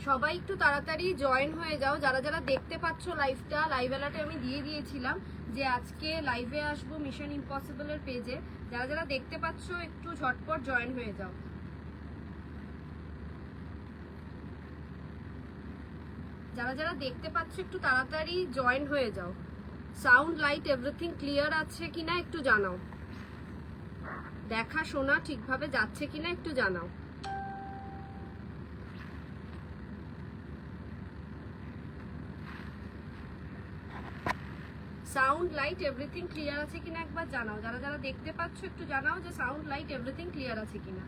সবাই একটু তাড়াতাড়ি জয়েন হয়ে যাও। যারা যারা দেখতে পাচ্ছ লাইভটা, লাইভ অ্যালার্টে আমি দিয়ে দিয়েছিলাম যে আজকে লাইভে আসবো মিশন ইম্পসিবল এর পেজে। যারা যারা দেখতে পাচ্ছ একটু ঝটপট জয়েন হয়ে যাও। যারা যারা দেখতে পাচ্ছ একটু তাড়াতাড়ি জয়েন হয়ে যাও। সাউন্ড লাইট এভরিথিং ক্লিয়ার আছে কিনা একটু জানাও। দেখা শোনা ঠিকভাবে যাচ্ছে কিনা একটু জানাও। সাউন্ড লাইট এভরিথিং ক্লিয়ার আছে কিনা একবার জানাও। যারা যারা দেখতে পাচ্ছ একটু জানাও যে সাউন্ড লাইট এভরিথিং ক্লিয়ার আছে কিনা।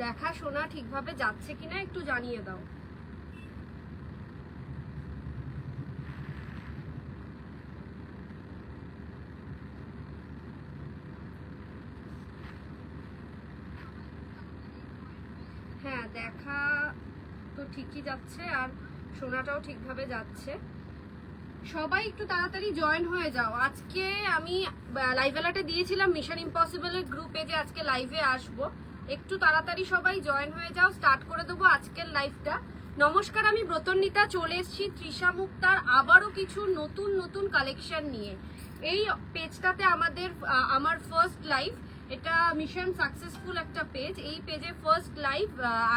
দেখা শোনা ঠিকভাবে যাচ্ছে কিনা একটু জানিয়ে দাও। হ্যাঁ, দেখা তো ঠিকই যাচ্ছে আর শোনাটাও ঠিকভাবে যাচ্ছে। সবাই একটু তাড়াতাড়ি জয়েন হয়ে যাও। আজকে আমি লাইভ অ্যালার্টে দিয়েছিলাম মিশন ইম্পসিবলের গ্রুপে যে আজকে লাইভে আসবো। একটু তাড়াতাড়ি সবাই জয়েন হয়ে যাও, স্টার্ট করে দেবো আজকের লাইভটা। নমস্কার, আমি ব্রতন্বিতা চলে এসেছি তৃষা মুক্তার আবারও কিছু নতুন নতুন কালেকশন নিয়ে। এই পেজটাতে আমার ফার্স্ট লাইভ, এটা মিশন সাকসেসফুল একটা পেজ। এই পেজে ফার্স্ট লাইভ।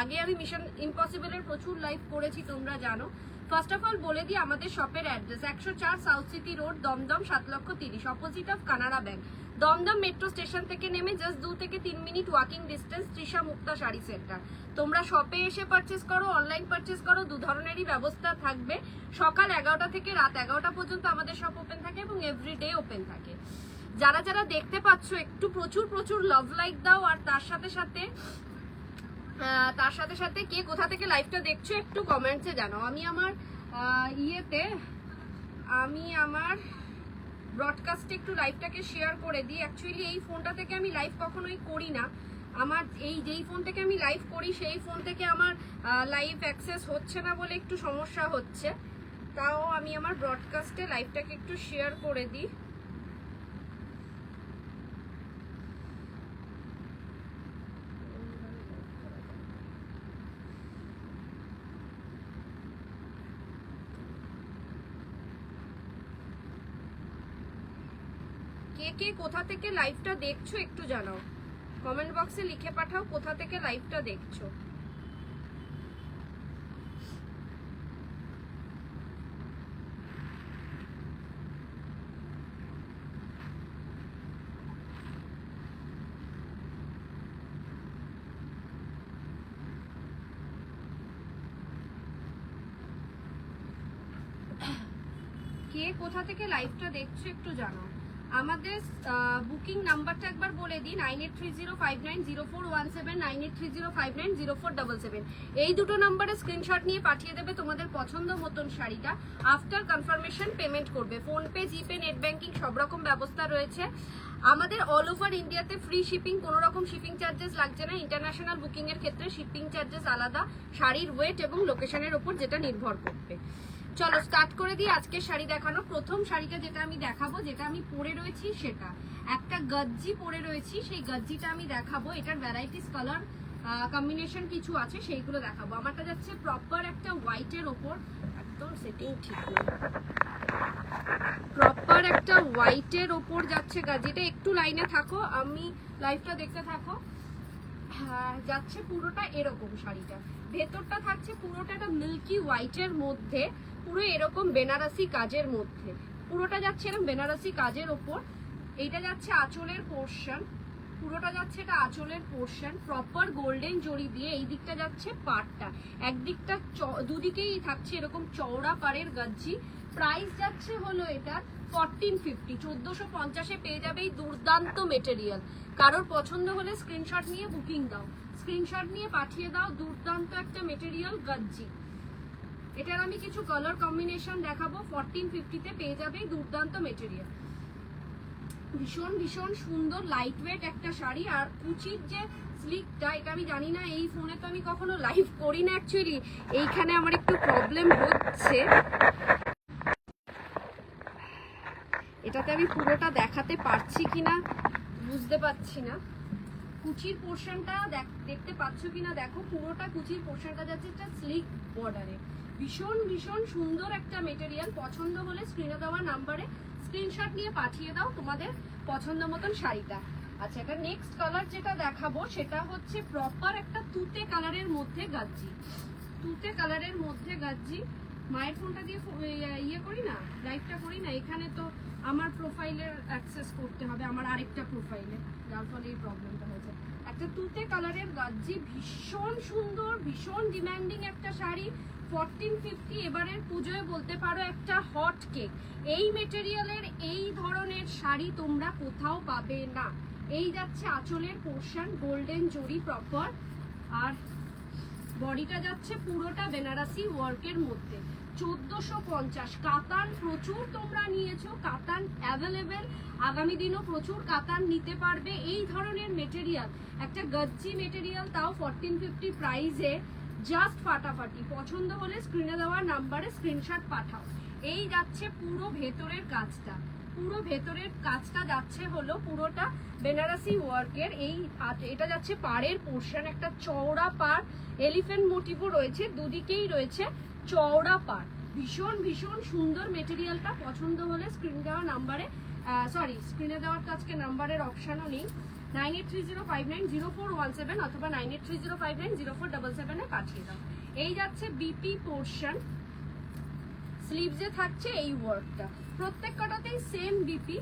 আগে আমি মিশন ইম্পসিবলের প্রচুর লাইভ করেছি, তোমরা জানো। ফার্স্ট অফ অল বলে দিই আমাদের শপের address 104 south city road, Dumdum 7,30,000, opposite of Canara bank. Dumdum metro station থেকে নেমে জাস্ট 2 থেকে 3 minute walking distance, Trisha Mukta sari centre. তোমরা শপে এসে পারচেস করো, অনলাইন পারচেস করো, দু ধরনেরই ব্যবস্থা থাকবে। সকাল 11টা থেকে রাত 11টা পর্যন্ত আমাদের শপ ওপেন থাকে এবং এভরিডে ওপেন থাকে। যারা যারা দেখতে পাচ্ছ একটু প্রচুর প্রচুর লাভ লাইক দাও। আর তার সাথে সাথে কে কোথা থেকে লাইভটা দেখছো একটু কমেন্টসে জানাও। আমি আমার ব্রডকাস্টে একটু লাইভটাকে শেয়ার করে দিই। অ্যাকচুয়ালি এই ফোনটা থেকে আমি লাইভ কখনোই করি না। আমার যেই ফোন থেকে আমি লাইভ করি সেই ফোন থেকে আমার লাইভ অ্যাক্সেস হচ্ছে না বলে একটু সমস্যা হচ্ছে। তাও আমি আমার ব্রডকাস্টে লাইভটাকে একটু শেয়ার করে দিই। কে কে কোথা থেকে লাইভটা দেখছো একটু জানাও, কমেন্ট বক্সে লিখে পাঠাও কোথা থেকে লাইভটা দেখছো। কে কোথা থেকে লাইভটা দেখছো একটু জানাও। আমাদের বুকিং নাম্বারটা একবার বলে দিই, 9830590417, 9830590477। এই দুটো নাম্বারে স্ক্রিনশট নিয়ে পাঠিয়ে দেবে তোমাদের পছন্দ মতন শাড়িটা। আফটার কনফার্মেশন পেমেন্ট করবে। ফোনপে, জিপে, নেট ব্যাংকিং সব রকম ব্যবস্থা রয়েছে। আমাদের অল ওভার ইন্ডিয়াতে ফ্রি শিপিং, কোনো রকম শিপিং চার্জেস লাগছে না। ইন্টারন্যাশনাল বুকিং এর ক্ষেত্রে শিপিং চার্জেস আলাদা, শাড়ির ওয়েট এবং লোকেশনের উপর যেটা নির্ভর করবে। চলো স্টার্ট করে দিই আজকের শাড়ি দেখানো। প্রথম শাড়িটা যেটা আমি দেখাবো, যেটা আমি পরে রয়েছি, সেটা একটা গজ্জি পরে রয়েছি, সেই গজ্জিটা আমি দেখাবো। এটার ভ্যারাইটিস কালার কম্বিনেশন কিছু আছে, সেইগুলো দেখাবো। আমারটা যাচ্ছে প্রপার একটা হোয়াইটের ওপর, একদম সেটিং ঠিক নেই, প্রপার একটা হোয়াইটের ওপর যাচ্ছে গজ্জিটা। একটু লাইনে থাকো, আমি লাইভটা দেখতে থাকো। যাচ্ছে পুরোটা এরকম শাড়িটা, ভেতরটা থাকছে পুরোটা একটা মিল্কি হোয়াইটের মধ্যে, পুরো এরকম বেনারসি কাজের মধ্যে, পুরোটা যাচ্ছে এরকম বেনারসি কাজের ওপর। এইটা যাচ্ছে আঁচলের পোর্শন, পুরোটা যাচ্ছে এটা আঁচলের পোর্শন, প্রপার গোল্ডেন জড়ি দিয়ে। এই দিকটা যাচ্ছে পাড়টা, একদিকটা দুদিকেই থাকছে এরকম চওড়া পাড়ের গজ্জি। প্রাইস যাচ্ছে হলো এটা 1450, 1450-এ পেয়ে যাবে এই দুর্দান্ত মেটেরিয়াল। কারোর পছন্দ হলে স্ক্রিনশট নিয়ে বুকিং দাও, স্ক্রিনশট নিয়ে পাঠিয়ে দাও। দুর্দান্ত একটা মেটেরিয়াল গজ্জি। এটার আমি কিছু কালার কম্বিনেশন দেখাবো। 1450-তে পেয়ে যাবে এই দুর্দান্ত মেটেরিয়াল। ভীষণ ভীষণ সুন্দর লাইট ওয়েট একটা শাড়ি। আর কুচির যে স্লিকটা, এটা আমি জানি না, এই ফোনে তো আমি কখনো লাইভ করি না অ্যাকচুয়ালি, এইখানে আমার একটু প্রবলেম হচ্ছে, এটাতে আমি পুরোটা দেখাতে পারছি কিনা বুঝতে পারছি না। কুচির পোর্শনটা দেখতে পাচ্ছ কিনা দেখো, পুরোটা কুচির পোর্শনটা যাচ্ছে একটা স্লিক বর্ডারে। ভীষণ ভীষণ সুন্দর একটা মেটেরিয়াল। পছন্দ হলে স্ক্রিনে দেওয়া নাম্বারে স্ক্রিনশট নিয়ে পাঠিয়ে দাও তোমাদের পছন্দ মতন শাড়িটা। আচ্ছা, এটা নেক্সট কালার যেটা দেখাবো সেটা হচ্ছে প্রপার একটা তুতে কালারের মধ্যে গাজ্জি। তুতে কালারের মধ্যে গাজ্জি। মায়ের ফোনটা দিয়ে ইয়ে করি না, লাইভটা করি না, এখানে তো আমার প্রোফাইলের অ্যাক্সেস করতে হবে, আমার আরেকটা প্রোফাইলে, যার ফলে এই প্রবলেমটা হয়েছে। একটা তুতে কালারের গাজ্জি, ভীষণ সুন্দর, ভীষণ ডিমান্ডিং একটা শাড়ি। 1450 এবারের পুজোয় বলতে পারো একটা হট কেক। এই মেটেরিয়ালের এই ধরনের শাড়ি তোমরা কোথাও পাবে না। এই যাচ্ছে আঁচলের পোর্শন, গোল্ডেন জরি প্রপার, আর বডিটা যাচ্ছে পুরোটা বেনারসি ওয়ার্কের মধ্যে। 1450। কাতান প্রচুর তোমরা নিয়েছো, কাতান অ্যাভেলেবেল, আগামী দিনও প্রচুর কাতান নিতে পারবে। এই ধরনের মেটেরিয়াল, একটা গজ্জি মেটেরিয়াল, তাও 1450 প্রাইসে, জাস্ট ফাটাফাটি। পছন্দ হলে স্ক্রিনে দেওয়া নাম্বারে স্ক্রিনশট পাঠাও। এই যাচ্ছে পুরো ভেতরের কাজটা, পুরো ভেতরের কাজটা যাচ্ছে হলো পুরোটা বেনারসি ওয়ার্কের। এটা যাচ্ছে পাড়ের পোর্শন, একটা চওড়া পাড়, এলিফ্যান্ট মোটিভও রয়েছে, দুদিকেই রয়েছে চওড়া পাড়। ভীষণ ভীষণ সুন্দর মেটেরিয়ালটা। পছন্দ হলে স্ক্রিনে দেওয়া নাম্বারে, স্ক্রিনে দেওয়ার কাজকে নাম্বারের অপশানও নেই, 9830590417 অথবা 9830590477 পাঠিয়ে দাও। এই যাচ্ছে বিপি পোর্শন, স্লিভসে থাকছে এই ওয়ার্কটা, প্রত্যেক কটাতেই সেম বিপি।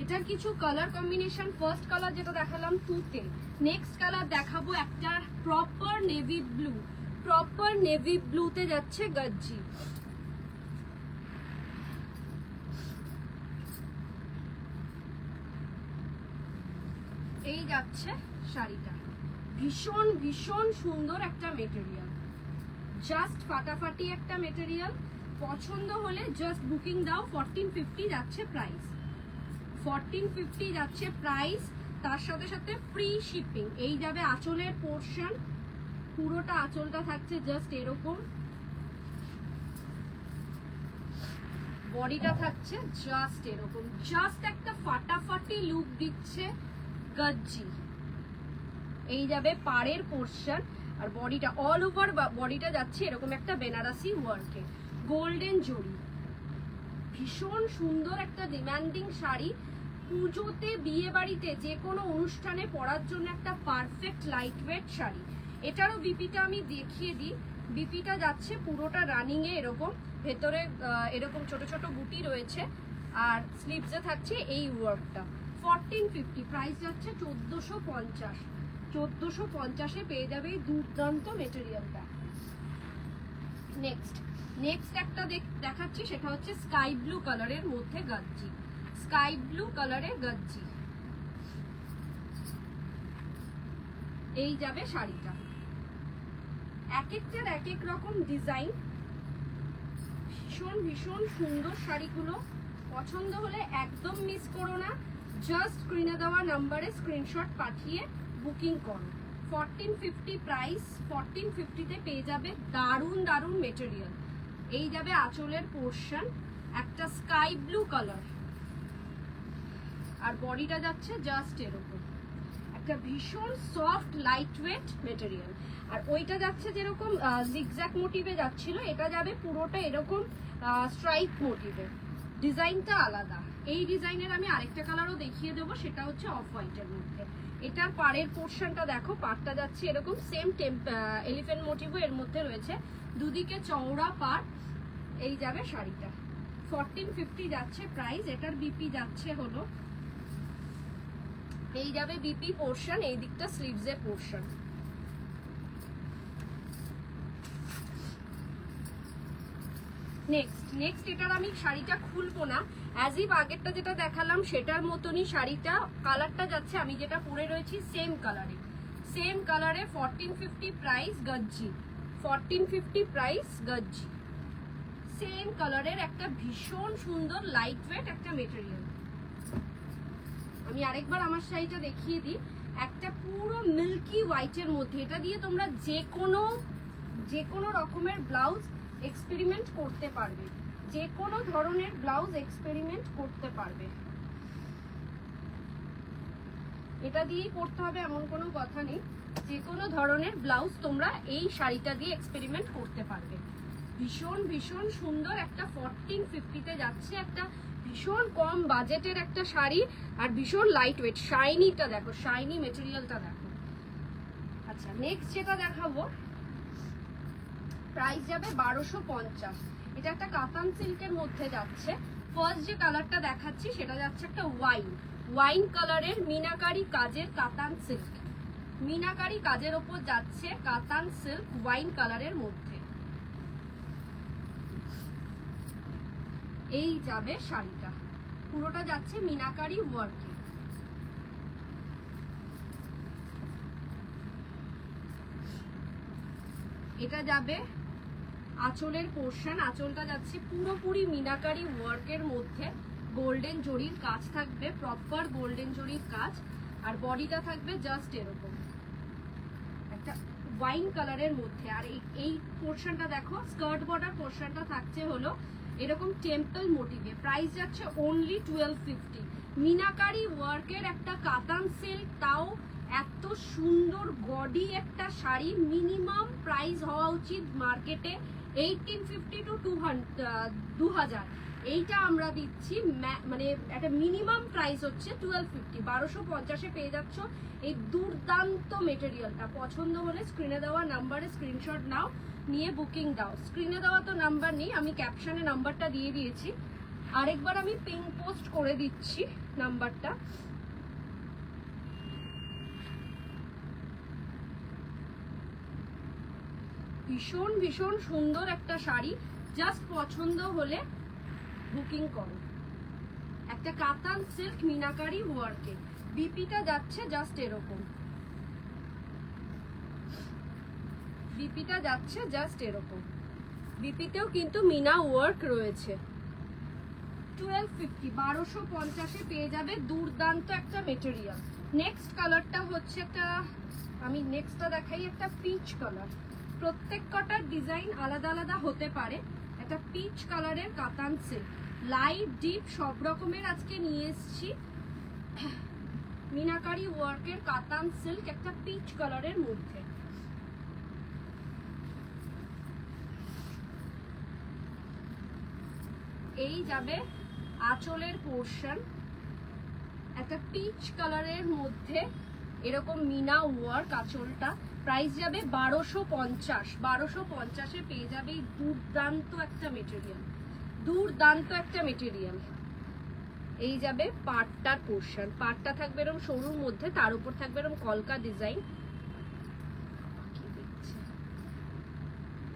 এটার কিছু কালার কম্বিনেশন, ফার্স্ট কালার যেটা দেখালাম তুতে, নেক্সট কালার দেখাবো একটা proper navy blue. Proper navy ব্লুতে যাচ্ছে গজ্জি। এই যাচ্ছে শাড়িটা, ভীষণ ভীষণ সুন্দর একটা মেটেরিয়াল, জাস্ট ফাটাফাটি একটা মেটেরিয়াল। পছন্দ হলে জাস্ট বুকিং দাও। 1450 যাচ্ছে প্রাইস, 1450 যাচ্ছে প্রাইস, তার সাথে সাথে ফ্রি শিপিং। এই যাবে আঁচলের পোর্শন, পুরোটা আঁচলটা থাকছে জাস্ট এরকম, বডিটা থাকছে জাস্ট এরকম, জাস্ট একটা ফাটাফাটি লুক দিচ্ছে গজ্জি। এই যাবে পাড়ের পোর্শন, আর বডিটা অল ওভার বডিটা যাচ্ছে এরকম একটা বেনারসি ওয়ার্কে, গোল্ডেন জরি। ভীষণ সুন্দর একটা ডিমান্ডিং শাড়ি, পুজোতে, বিয়ে বাড়িতে, যে কোনো অনুষ্ঠানে পরার জন্য একটা পারফেক্ট লাইট ওয়েট শাড়ি। এটারও বিপিটা আমি দেখিয়ে দিই। বিপিটা যাচ্ছে পুরোটা রানিং এ এরকম, ভেতরে এরকম ছোট ছোট বুটি রয়েছে, আর স্লিভসে থাকছে এই ওয়ার্কটা। 1450 প্রাইস যাচ্ছে 1450। 1450-এ পেয়ে যাবে এই দুর্দান্ত মেটেরিয়ালটা। নেক্সট একটা দেখাচ্ছি, সেটা হচ্ছে স্কাই ব্লু কালারের মধ্যে গজ্জি। স্কাই ব্লু কালারের গজ্জি। এই যাবে শাড়িটা, এক একটার এক এক রকম ডিজাইন, ভীষণ ভীষণ সুন্দর শাড়িগুলো। পছন্দ হলে একদম মিস করো না, জাস্ট স্ক্রিনে দেওয়া নাম্বারে স্ক্রিনশট পাঠিয়ে বুকিং করো। 1450 প্রাইস, 1450-তে পেয়ে যাবে দারুণ দারুণ মেটেরিয়াল। এই যাবে আঁচলের পোর্শন, একটা স্কাই ব্লু কালার, আর বডিটা যাচ্ছে জাস্ট এরকম, একটা ভীষণ সফট লাইট ওয়েট মেটেরিয়াল। আর ওইটা যাচ্ছে যেরকম জিগজ্যাগ মোটিভে যাচ্ছিল, এটা যাবে পুরোটা এরকম স্ট্রাইপ মোটিভে, ডিজাইনটা আলাদা। এই ডিজাইনের আমি আরেকটা কালারও দেখিয়ে দেবো, সেটা হচ্ছে অফ হোয়াইটের মধ্যে। এটার পাড়ের পোর্শনটা দেখো, পাড়টা যাচ্ছে এরকম সেম এলিফ্যান্ট মোটিভও এর মধ্যে রয়েছে, দুদিকে চওড়া পাড়। এই যাবে শাড়িটা, 1450 যাচ্ছে প্রাইস। এটার বিপি যাচ্ছে হলো, এই যাবে বিপি পোর্শন, এই দিকটা স্লিভসের পোর্শন। নেক্সট এটার আমি শাড়িটা খুলবো না, অ্যাজ ইফ আগেরটা যেটা দেখালাম সেটার মতনই শাড়িটা, কালারটা যাচ্ছে আমি যেটা পরে রয়েছি সেম কালারে, 1450 প্রাইস গজ্জি। 1450 প্রাইস গজ্জি, সেম কালারের একটা ভীষণ সুন্দর লাইট ওয়েট একটা মেটেরিয়াল। আমি আরেকবার আমার শাড়িটা দেখিয়ে দিই, একটা পুরো মিল্কি হোয়াইটের মধ্যে। এটা দিয়ে তোমরা যে কোনো রকমের ব্লাউজ এক্সপেরিমেন্ট করতে পারবে, যে কোনো ধরনের ব্লাউজ এক্সপেরিমেন্ট করতে পারবে। এটা দিয়েই করতে হবে এমন কোনো কথা নেই, যে কোনো ধরনের ব্লাউজ তোমরা এই শাড়িটা দিয়ে এক্সপেরিমেন্ট করতে পারবে। ভীষণ ভীষণ সুন্দর একটা 1450-তে যাচ্ছে, একটা ভীষণ কম বাজেটের একটা শাড়ি, আর ভীষণ লাইট ওয়েট। শাইনিটা দেখো, শাইনি মেটেরিয়ালটা দেখো। আচ্ছা, নেক্সট যেটা দেখাবো, প্রাইস যাবে 1250। এটা একটা কাতান সিল্কের মধ্যে যাচ্ছে। ফার্স্ট যে কালারটা দেখাচ্ছি সেটা যাচ্ছে একটা ওয়াইন কালারের মিনাকারি কাজের কাতান সিল্ক। মিনাকারি কাজের ওপর যাচ্ছে কাতান সিল্ক ওয়াইন কালারের মধ্যে। এই যাবে শাড়িটা, পুরোটা যাচ্ছে মিনাকারি ওয়ার্কে। এটা যাবে আঁচলের পোর্শন, আঁচলটা যাচ্ছে পুরোপুরি মিনাকারি ওয়ার্কের মধ্যে, গোল্ডেন জরির কাজ থাকবে, প্রপার গোল্ডেন জরির কাজ, আর বডিটা থাকবে জাস্ট এরকম একটা ওয়াইন কালারের মধ্যে। আর এই পোর্শনটা দেখো, স্কার্ট বর্ডার পোর্শনটা থাকছে হলো এরকম টেম্পল মোটিভে। প্রাইস যাচ্ছে অনলি 1250। মিনাকারি ওয়ার্কের একটা কাতান সিল্ক, তাও এত সুন্দর গডি একটা শাড়ি। মিনিমাম প্রাইস হওয়া উচিত মার্কেটে 1850 টু 2000। এইটা আমরা দিচ্ছি মানে একটা মিনিমাম প্রাইস হচ্ছে 1250। 1250-এ পেয়ে যাচ্ছ এই দুর্দান্ত মেটেরিয়ালটা। পছন্দ হলে স্ক্রিনে দেওয়া নাম্বারে স্ক্রিনশট নাও, নিয়ে বুকিং দাও। স্ক্রিনে দেওয়া তো নাম্বার নেই, আমি ক্যাপশনে নাম্বারটা দিয়ে দিয়েছি, আরেকবার আমি পিন পোস্ট করে দিচ্ছি নাম্বারটা। ভীষণ ভীষণ সুন্দর একটা শাড়ি, জাস্ট পছন্দ হলে বুকিং করো। একটা কাতান সিল্ক মিনাকারি ওয়ার্কে, বিপিটা যাচ্ছে জাস্ট এরকম, বিপিটা যাচ্ছে জাস্ট এরকম। বিপিতেও কিন্তু মিনা ওয়ার্ক রয়েছে। 1250, 1250-এ পেয়ে যাবে দুর্দান্ত একটা মেটেরিয়াল। নেক্সট কালারটা হচ্ছে একটা, আমি নেক্সটটা দেখাই, একটা পিচ কালার। প্রত্যেক কটার ডিজাইন আলাদা আলাদা হতে পারে। একটা পিচ কালারের কাতান সিল্ক, লাইট ডিপ সব রকমের আজকে নিয়ে এসেছি। মিনাকারি ওয়ার্কের কাতান সিল্ক, একটা পিচ কালারের মধ্যে। এই যাবে আঁচলের পোর্শন, একটা পিচ কালারের মধ্যে এরকম মিনা ওয়ার্ক আঁচলটা। প্রাইস যাবে 1250। 1250-এ পেয়ে যাবে এই দুর্দান্ত একটা মেটেরিয়াল, দুর্দান্ত একটা মেটেরিয়াল। এই যাবে পাটটার পোর্শন, পাটটা থাকবে এরকম সরুর মধ্যে, তার উপর থাকবে এরকম কলকা ডিজাইন।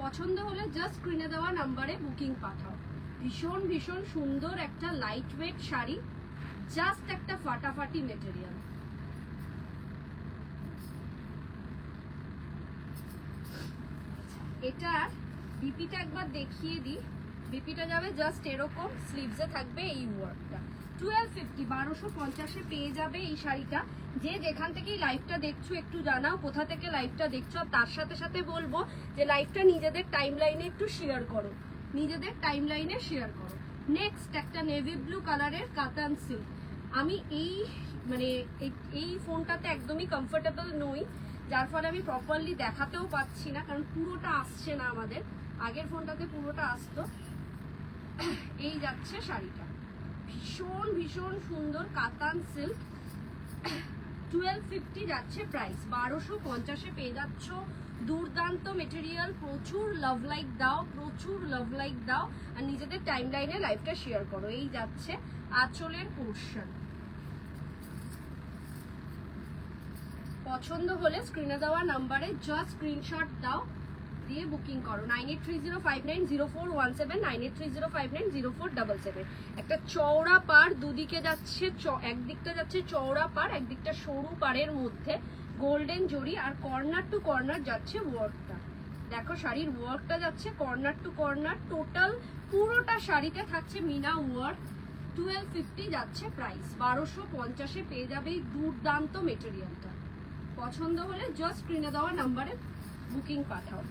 পছন্দ হলে জাস্ট স্ক্রিনে দেওয়া নাম্বারে বুকিং পাঠাও। ভীষণ ভীষণ সুন্দর একটা লাইট ওয়েট শাড়ি, জাস্ট একটা ফাটাফাটি মেটেরিয়াল। এটার বিপিটা একবার দেখিয়ে দিই। বিপিটা যাবে জাস্ট এরকম, স্লিভসে থাকবে এই ওয়ার্কটা। 1250, 1250-এ পেয়ে যাবে এই শাড়িটা। যে যেখান থেকে এই লাইভটা দেখছো একটু জানাও কোথা থেকে লাইভটা দেখছো, আর তার সাথে সাথে বলবো যে লাইভটা নিজেদের টাইমলাইনে একটু শেয়ার করো, নিজেদের টাইমলাইনে শেয়ার করো। নেক্সট একটা নেভি ব্লু কালারের কাতান সিল্ক। আমি এই ফোনটাতে একদমই কমফোর্টেবল নই, যার ফলে আমি প্রপারলি দেখাতেও পাচ্ছি না, কারণ পুরোটা আসছে না আমাদের। আগের ফোনটাতে পুরোটা আসতো। এই যাচ্ছে শাড়িটা, ভীষণ ভীষণ সুন্দর কাতান সিল্ক। 1250 যাচ্ছে প্রাইস। 1250-এ পেয়ে যাচ্ছ দুর্দান্ত মেটেরিয়াল। প্রচুর লাভ লাইক দাও, প্রচুর লাভ লাইক দাও, আর নিজেদের টাইমলাইনে লাইভটা শেয়ার করো। এই যাচ্ছে আঁচলের পোর্শন। পছন্দ হলে স্ক্রিনে দেওয়া নাম্বারে জাস্ট স্ক্রিনশট দাও, দিয়ে বুকিং করো। 9830590417, 9830590477। একটা চওড়া পাড়, দুদিকে যাচ্ছে, একদিকটা যাচ্ছে চওড়া পাড়, একদিকটা সরু পাড়ের মধ্যে গোল্ডেন জরি, আর কর্নার টু কর্নার যাচ্ছে ওয়ার্কটা। দেখো শাড়ির ওয়ার্কটা যাচ্ছে কর্নার টু কর্নার, টোটাল পুরোটা শাড়িতে থাকছে মিনা ওয়ার্ক। 1250 যাচ্ছে প্রাইস, 1250-এ পেয়ে যাবে এই দুর্দান্ত মেটেরিয়ালটা। পছন্দ হলে জাস্ট স্ক্রিনে দেওয়া নাম্বারে বুকিং পাঠাও।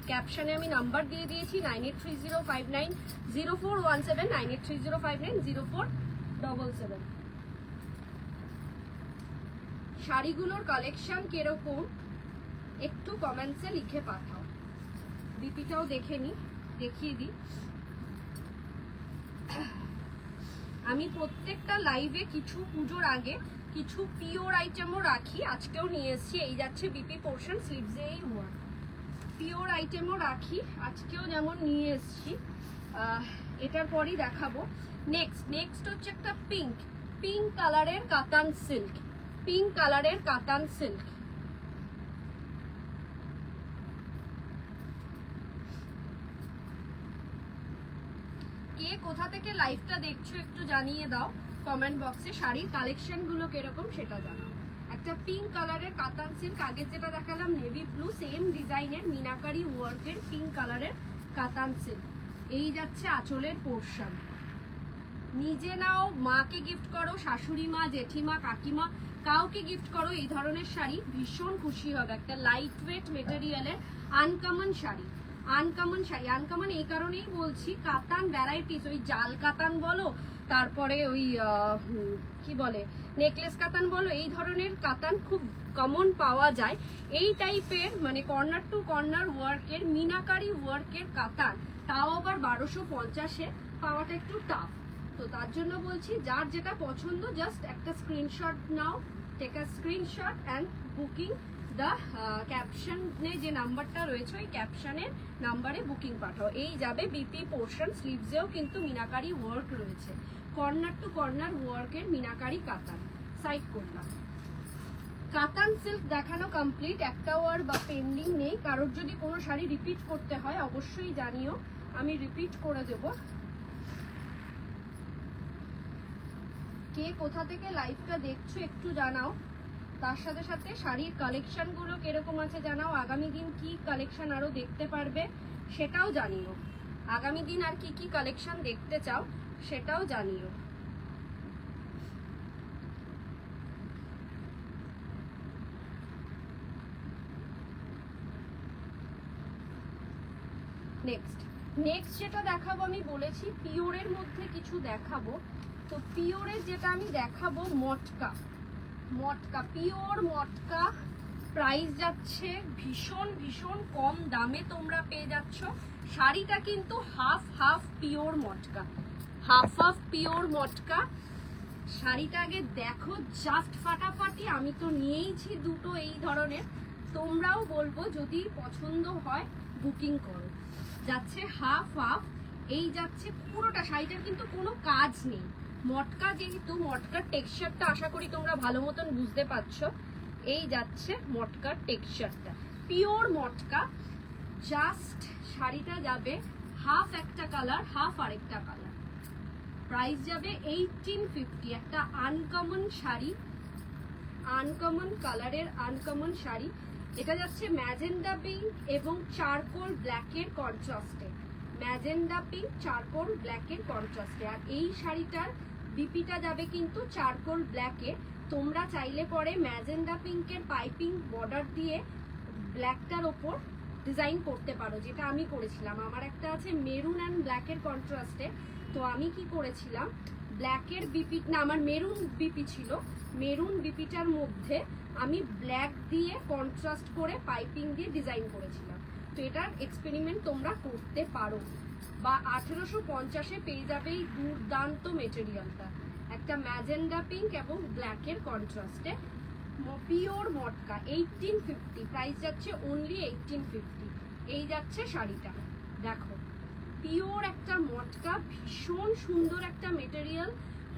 ক্যাপশনে আমি নাম্বার দিয়ে দিয়েছি 9830590417, 9830590477। শাড়িগুলোর কালেকশন কিরকম একটু কমেন্টসে লিখে পাঠাও। বিপিটাও দেখিয়ে দিই। আমি প্রত্যেকটা লাইভে কিছু পুজোর আগে কিছু পিওর আইটেমও রাখি, আজকেও নিয়ে এসেছি। এই যাচ্ছে বিপি পোর্শন স্লিভসে এই ওয়ার্ক, পিওর আইটেমও রাখি, আজকেও যেমন নিয়ে এসেছি। এটার পরই দেখাবো। নেক্সট হচ্ছে একটা পিঙ্ক কালারের কাতান সিল্ক, পিঙ্ক কালারের কাতান সিল্ক। কে কোথা থেকে লাইভটা দেখছো একটু জানিয়ে দাও কমেন্ট বক্সে। শাড়ির কালেকশন গুলো কিরকম সেটা জানাও। একটা পিঙ্ক কালারের কাতান সিল্ক, আগে যেটা দেখালাম নেভি ব্লু, সেম ডিজাইনের মিনাকারি ওয়ার্কের পিঙ্ক কালারের কাতান সিল্ক। এই যাচ্ছে আঁচলের পোর্শন। নিজে নাও, মাকে গিফট করো, শাশুড়ি মা, জেঠিমা, কাকিমা, কাউকে গিফট করো এই ধরনের শাড়ি, ভীষণ খুশি হবে। একটা লাইট ওয়েট মেটেরিয়ালের আনকমন শাড়ি, আনকমন এই কারণেই বলছি, কাতান ভ্যারাইটিস, ওই জাল কাতান বলো, তারপরে ওই কি বলে নেকলেস কাতান বলো, এই ধরনের কাতান খুব কমন পাওয়া যায়। এই টাইপের মানে কর্নার টু কর্নার ওয়ার্কের মিনাকারি ওয়ার্কের কাতান, তাও আবার 1250-এ পাওয়াটা একটু টাফ। তো তার জন্য বলছি, যার যেটা পছন্দ জাস্ট একটা স্ক্রিনশট নাও, take a screenshot and booking the ক্যাপশনে যে নাম্বারটা রয়েছে ওই ক্যাপশনের নাম্বারে বুকিং পাঠাও। এই যাবে বিপি পোর্শন স্লিভসেও কিন্তু মিনাকারি ওয়ার্ক রয়েছে, কর্নার টু কর্নার ওয়ার্কের মিনাকারি কাতান। সাইড করলাম। কাতান সিল্ক দেখানো কমপ্লিট, একটাও আর বা পেন্ডিং নেই। কারোর যদি কোনো শাড়ি রিপিট করতে হয় অবশ্যই জানিও, আমি রিপিট করে দেব। কে কোথা থেকে লাইভটা দেখছো একটু জানাও। তার সাথে সাথে শাড়ির কালেকশন গুলো কিরকম আছে জানাও। আগামী দিন কি কালেকশন আরো দেখতে পারবে সেটাও জানিও। আগামী দিন আর কি কি কালেকশন দেখতে চাও সেটাও জানিও। নেক্সট যেটা দেখাবো, আমি বলেছি পিওরের মধ্যে কিছু দেখাবো। তো পিওরের যেটা আমি দেখাবো মটকা, পিওর মটকা। প্রাইস যাচ্ছে ভীষণ কম দামে তোমরা পেয়ে যাচ্ছ। শাড়িটা কিন্তু হাফ পিওর মটকা, হাফ পিওর মটকা। শাড়িটা আগে দেখো, জাস্ট ফাটাফাটি। আমি তো নিয়েইছি দুটো এই ধরনের, তোমরাও বলবো যদি পছন্দ হয় বুকিং করো। যাচ্ছে হাফ এই যাচ্ছে পুরোটা। শাড়িটার কিন্তু কোনো কাজ নেই, মটকা যেহেতু, মটকার টেক্সচারটা আশা করি তোমরা ভালো মতন বুঝতে পারছো। এই যাচ্ছে মটকার টেক্সচারটা, পিওর মটকা। জাস্ট শাড়িটা যাবে হাফ একটা কালার, হাফ আরেকটা কালার। প্রাইস যাবে 1850। একটা আনকমন শাড়ি, আনকমন কালারের আনকমন শাড়ি। এটা যাচ্ছে ম্যাজেন্ডা পিঙ্ক এবং চারকোল ব্ল্যাকের কন্ট্রাস্টে, ম্যাজেন্ডা পিঙ্ক চারকোল ব্ল্যাকের কন্ট্রাস্টে। আর এই শাড়িটার বিপিটা যাবে কিন্তু চারকোল ব্ল্যাকে। তোমরা চাইলে পরে ম্যাজেন্ডা পিঙ্কের পাইপিং বর্ডার দিয়ে ব্ল্যাকটার ওপর ডিজাইন করতে পারো, যেটা আমি করেছিলাম। আমার একটা আছে মেরুন অ্যান্ড ব্ল্যাকের কন্ট্রাস্টে, তো আমি কি করেছিলাম ব্ল্যাকের বিপি, না আমার মেরুন বিপি ছিল, মেরুন বিপিটার মধ্যে আমি ব্ল্যাক দিয়ে কন্ট্রাস্ট করে পাইপিং দিয়ে ডিজাইন করেছিলাম। তো এটার এক্সপেরিমেন্ট তোমরা করতে পারো। বা 1850-এ পেয়ে যাবে এই দুর্দান্ত মেটেরিয়ালটা, একটা ম্যাজেন্ডা পিঙ্ক এবং ব্ল্যাকের কন্ট্রাস্টে, পিওর মটকা। 1850 প্রাইস যাচ্ছে, অনলি 1850। এই যাচ্ছে শাড়িটা, দেখো পিওর একটা মটকা, ভীষণ সুন্দর একটা মেটেরিয়াল।